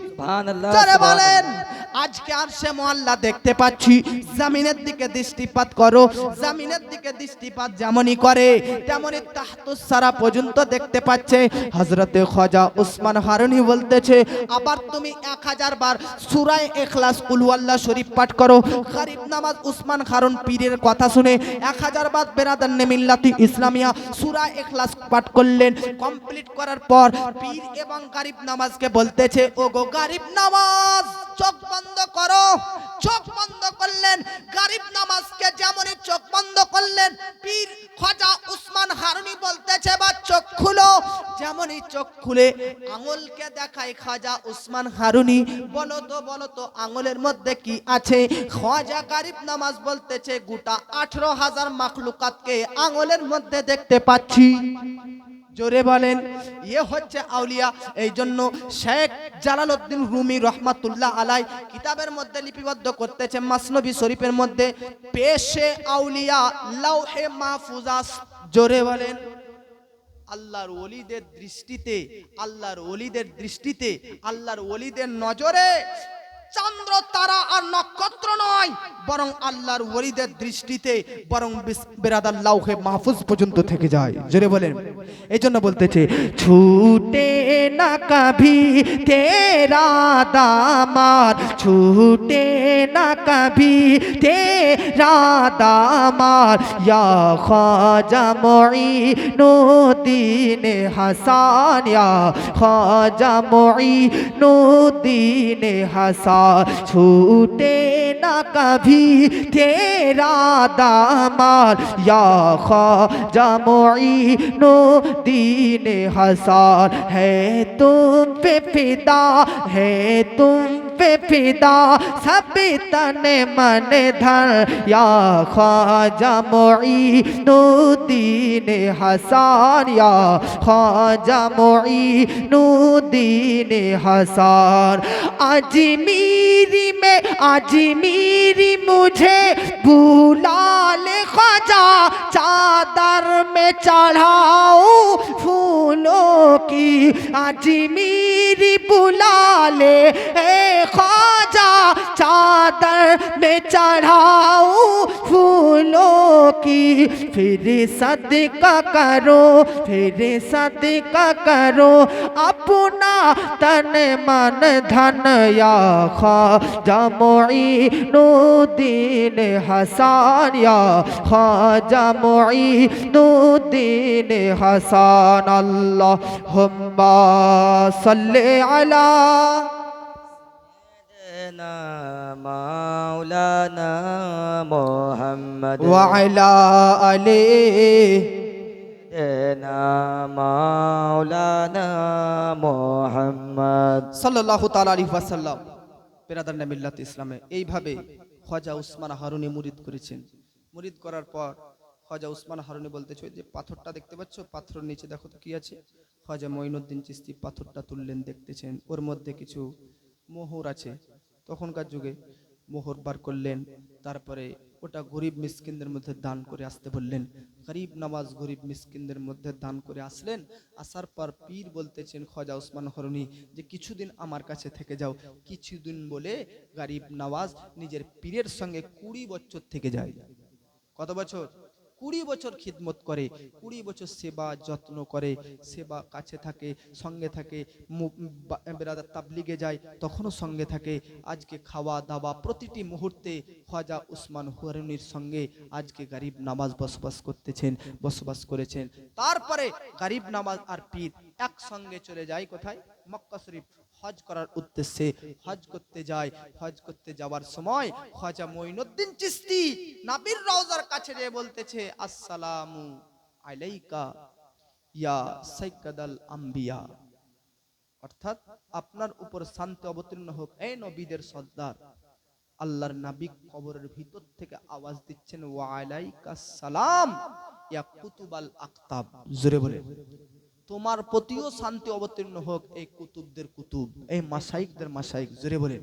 সুবহানাল্লাহ, জোরে বলেন সুবহানাল্লাহ। আজকে আরশে মুআল্লা দেখতে পাচ্ছি। জমিনের দিকে দৃষ্টিপাত করো। জমিনের দিকে দৃষ্টিপাত যেমনই করে তেমনই তাহতুস সারা পর্যন্ত দেখতে পাচ্ছে। হযরতে খাজা উসমান হারুনি বলতেছে আবার তুমি 1000 বার সূরা ইখলাস কুল হুয়াল্লাহ শরীফ পাঠ করো। গরিব নামাজ উসমান হারুন পীরের কথা শুনে 1000 বার বেরাদান্নে মিল্লাতি ইসলামিয়া সূরা ইখলাস পাঠ করলেন। কমপ্লিট করার পর পীর এবং গরিব নামাজকে বলতেছে ওগো গরিব নামাজ চোখ বন্ধ করো। চোখ বন্ধ করলেন। গরিব নামাজকে যেমনই চোখ বন্ধ করলেন পীর খাজা উসমান হারুনি বলতেছে বা চোখ খুলো। যেমনই চোখ খুলে আঙ্গুলকে দেখায় খাজা উসমান হারুনি, বলো তো আঙ্গুলের মধ্যে কি আছে? খাজা গরিব নামাজ বলতেছে গোটা 18,000 মাখলুকাতকে আঙ্গুলের মধ্যে দেখতে পাচ্ছি। জোরে বলেন ইয়ে হচ্ছে আউলিয়া। এই জন্য শেখ জালালউদ্দিন রুমি রহমাতুল্লাহ আলাই কিতাবের মধ্যে লিপিবদ্ধ করতেছে মাসনবী শরীফের মধ্যে পেশে আউলিয়া লাউহে মাহফুজাস। জোরে বলেন আল্লাহর ওলিদের দৃষ্টিতে, আল্লাহর ওলিদের নজরে চন্দ্র তারা আর নক্ষত্র নয়, বরং আল্লাহর ওলিদের দৃষ্টিতে বরং বেরাদার লাউহে মাহফুজ পর্যন্ত থেকে যায়। জোরে বলেন। এই জন্য বলতেছে ছুটে না কভি তেরা দামার, ছুটে না কভি তেরা দামার, ইয়া খাজা মুঈনুদ্দিন হাসান, ইয়া খাজা মুঈনুদ্দিন হাসান, ছুটে না কভি তেরা দামার, ইয়া খাজা मुईनुद्दीन हसन, है तुम पे फिदा, है तुम पे फिदा सब तन मन धन, या ख्वाजा मुईनुद्दीन हसन, या ख्वाजा मुईनुद्दीन हसन। अजमीरी मुझे बुला ले ख्वाजा, चादर में चढ़ाओ फूलों की, अजमीरी बुला ले ए ख्वाजा, चादर में चढ़ाओ फूलों की, फिर सदका करो, फिर सदका करो अपना तन मन धन, या ख्वाजा मुईनुद्दीन हसन, या ख्वाजा मुईनुद्दीन हसन। अल्लाहुम्मा सल्ली अला सय्यिदना मौलाना मुहम्मद व अला आले, सय्यिदना मौलाना मुहम्मद সাল্লাল্লাহু তাআলা আলাইহি ওয়াসাল্লাম। বেরাদার মিল্লাত ইসলামে এইভাবে খাজা উসমান হারুনি মুরিদ করেছেন। মুরিদ করার পর খাজা উসমান হারুনি বলতেছে, ওই যে পাথরটা দেখতে পাচ্ছ, পাথরের নিচে দেখো তো কি আছে। খাজা মঈনুদ্দিন চিশতি পাথরটা তুললেন, দেখতেছেন ওর মধ্যে কিছু মোহর আছে। তখনকার যুগে মোহর বার করলেন, তারপরে ওটা গরিব মিসকিনদের মধ্যে দান করে আসতে বললেন। গরিব নওয়াজ গরিব মিসকিনদের মধ্যে দান করে আসলেন। আসার পর পীর বলতেছেন খাজা উসমান হারুনি যে কিছুদিন আমার কাছে থেকে যাও। কিছুদিন বলে গরিব নওয়াজ নিজের পীরের সঙ্গে 20 বছর থেকে যায়। কত বছর? 20 বছর খিদমত করে, 20 বছর সেবা যত্ন করে, সেবা কাছে থাকে, সঙ্গে থাকে। বেরাদার তাবলিগে যায় তখনও সঙ্গে থাকে। আজকে খাওয়া দাওয়া প্রতিটি মুহূর্তে খাজা উসমান হারুনির সঙ্গে আজকে গরিব নওয়াজ বসবাস করেছেন। তারপরে গরিব নওয়াজ আর পীর একসঙ্গে চলে যায় কোথায়? মক্কা শরীফ হজ করার উদ্দেশ্যে হজ করতে যায়। হজ করতে যাওয়ার সময় খাজা মঈনুদ্দিন চিশতি নবীর রওজার কাছে যেয়ে বলতেছে, আসসালামু আলাইকা ইয়া সাইয়্যিদাল আম্বিয়া, অর্থাৎ আপনার উপর শান্তি অবতীর্ণ হোক এই নবীদের সর্দার। আল্লাহর নবী কবরের ভিতর থেকে আওয়াজ দিচ্ছেন, ওয়া আলাইকাস সালাম ইয়া কুতুবাল আকতাব। জোরে বলে, তোমার প্রতিও শান্তি অবতীর্ণ হোক এই কুতুবদের কুতুব, এই মাশাইখদের মাশাইখ। জোরে বলে,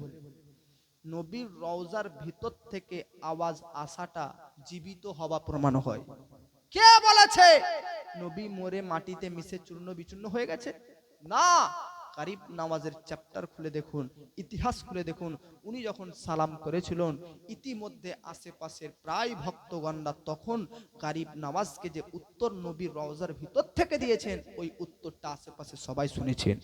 নবীর রওজার ভিতর থেকে আওয়াজ আসাটা জীবিত হওয়া প্রমাণ হয়। কে বলেছে নবী মরে মাটিতে মিশে চূর্ণ বিচূর্ণ হয়ে গেছে? না, গরিব নওয়াজের চ্যাপ্টার খুলে দেখুন, ইতিহাস খুলে দেখুন। উনি যখন সালাম করেছিলেন, ইতিমধ্যে আশেপাশের প্রায় ভক্তগণরা তখন গরিব নওয়াজকে যে উত্তর নবীর রওজার ভিতর থেকে দিয়েছেন, ওই উত্তরটা আশেপাশে সবাই শুনেছেন।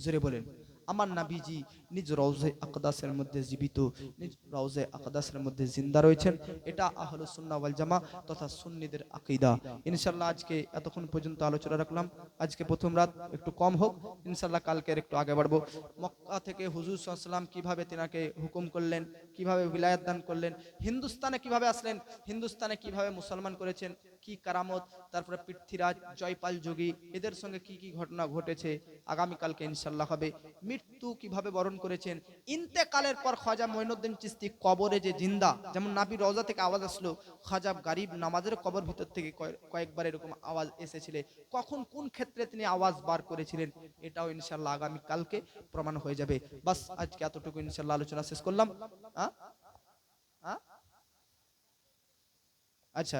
জোরে বলেন, আমার নবীজি নিজ রওজে আকদাসের মধ্যে জীবিত, নিজ রওজে আকদাসের মধ্যে জিন্দা রয়েছেন। এটা আহলুস সুন্নাহ ওয়াল জামাত তথা সুন্নিদের আকীদা। ইনশাআল্লাহ আজকে এতক্ষণ পর্যন্ত আলোচনা রাখলাম। আজকে প্রথম রাত একটু কম হোক, ইনশাআল্লাহ কালকে একটু আগে বাড়বো। মক্কা থেকে হুজুর সাল্লাল্লাহু আলাইহি ওয়াসাল্লাম কিভাবে তিনাকে হুকুম করলেন, কিভাবে বিলায়াত দান করলেন, হিন্দুস্তানে কিভাবে আসলেন, হিন্দুস্তানে কিভাবে মুসলমান করেছেন, কি কারামত, তারপরে পৃথ্বীরাজ, জয়পাল যোগী, এদের সঙ্গে কি কি ঘটনা ঘটেছে আগামী কালকে ইনশাআল্লাহ হবে। মৃত্যু কিভাবে বরণ করেছেন, ইন্তেকালের পর খাজা মঈনুদ্দিন চিশতি কবরে যে জিন্দা, যেমন নবীর রওজা থেকে আওয়াজ আসলো, খাজা গরিব নওয়াজের কবর ভিতর থেকে কয়েকবার এরকম আওয়াজ এসেছিল, কখন কোন ক্ষেত্রে তিনি আওয়াজ বার করেছিলেন, এটাও ইনশাআল্লাহ আগামী কালকে প্রমাণ হয়ে যাবে। বাস আজকে এতটুকু ইনশাআল্লাহ আলোচনা শেষ করলাম। আচ্ছা।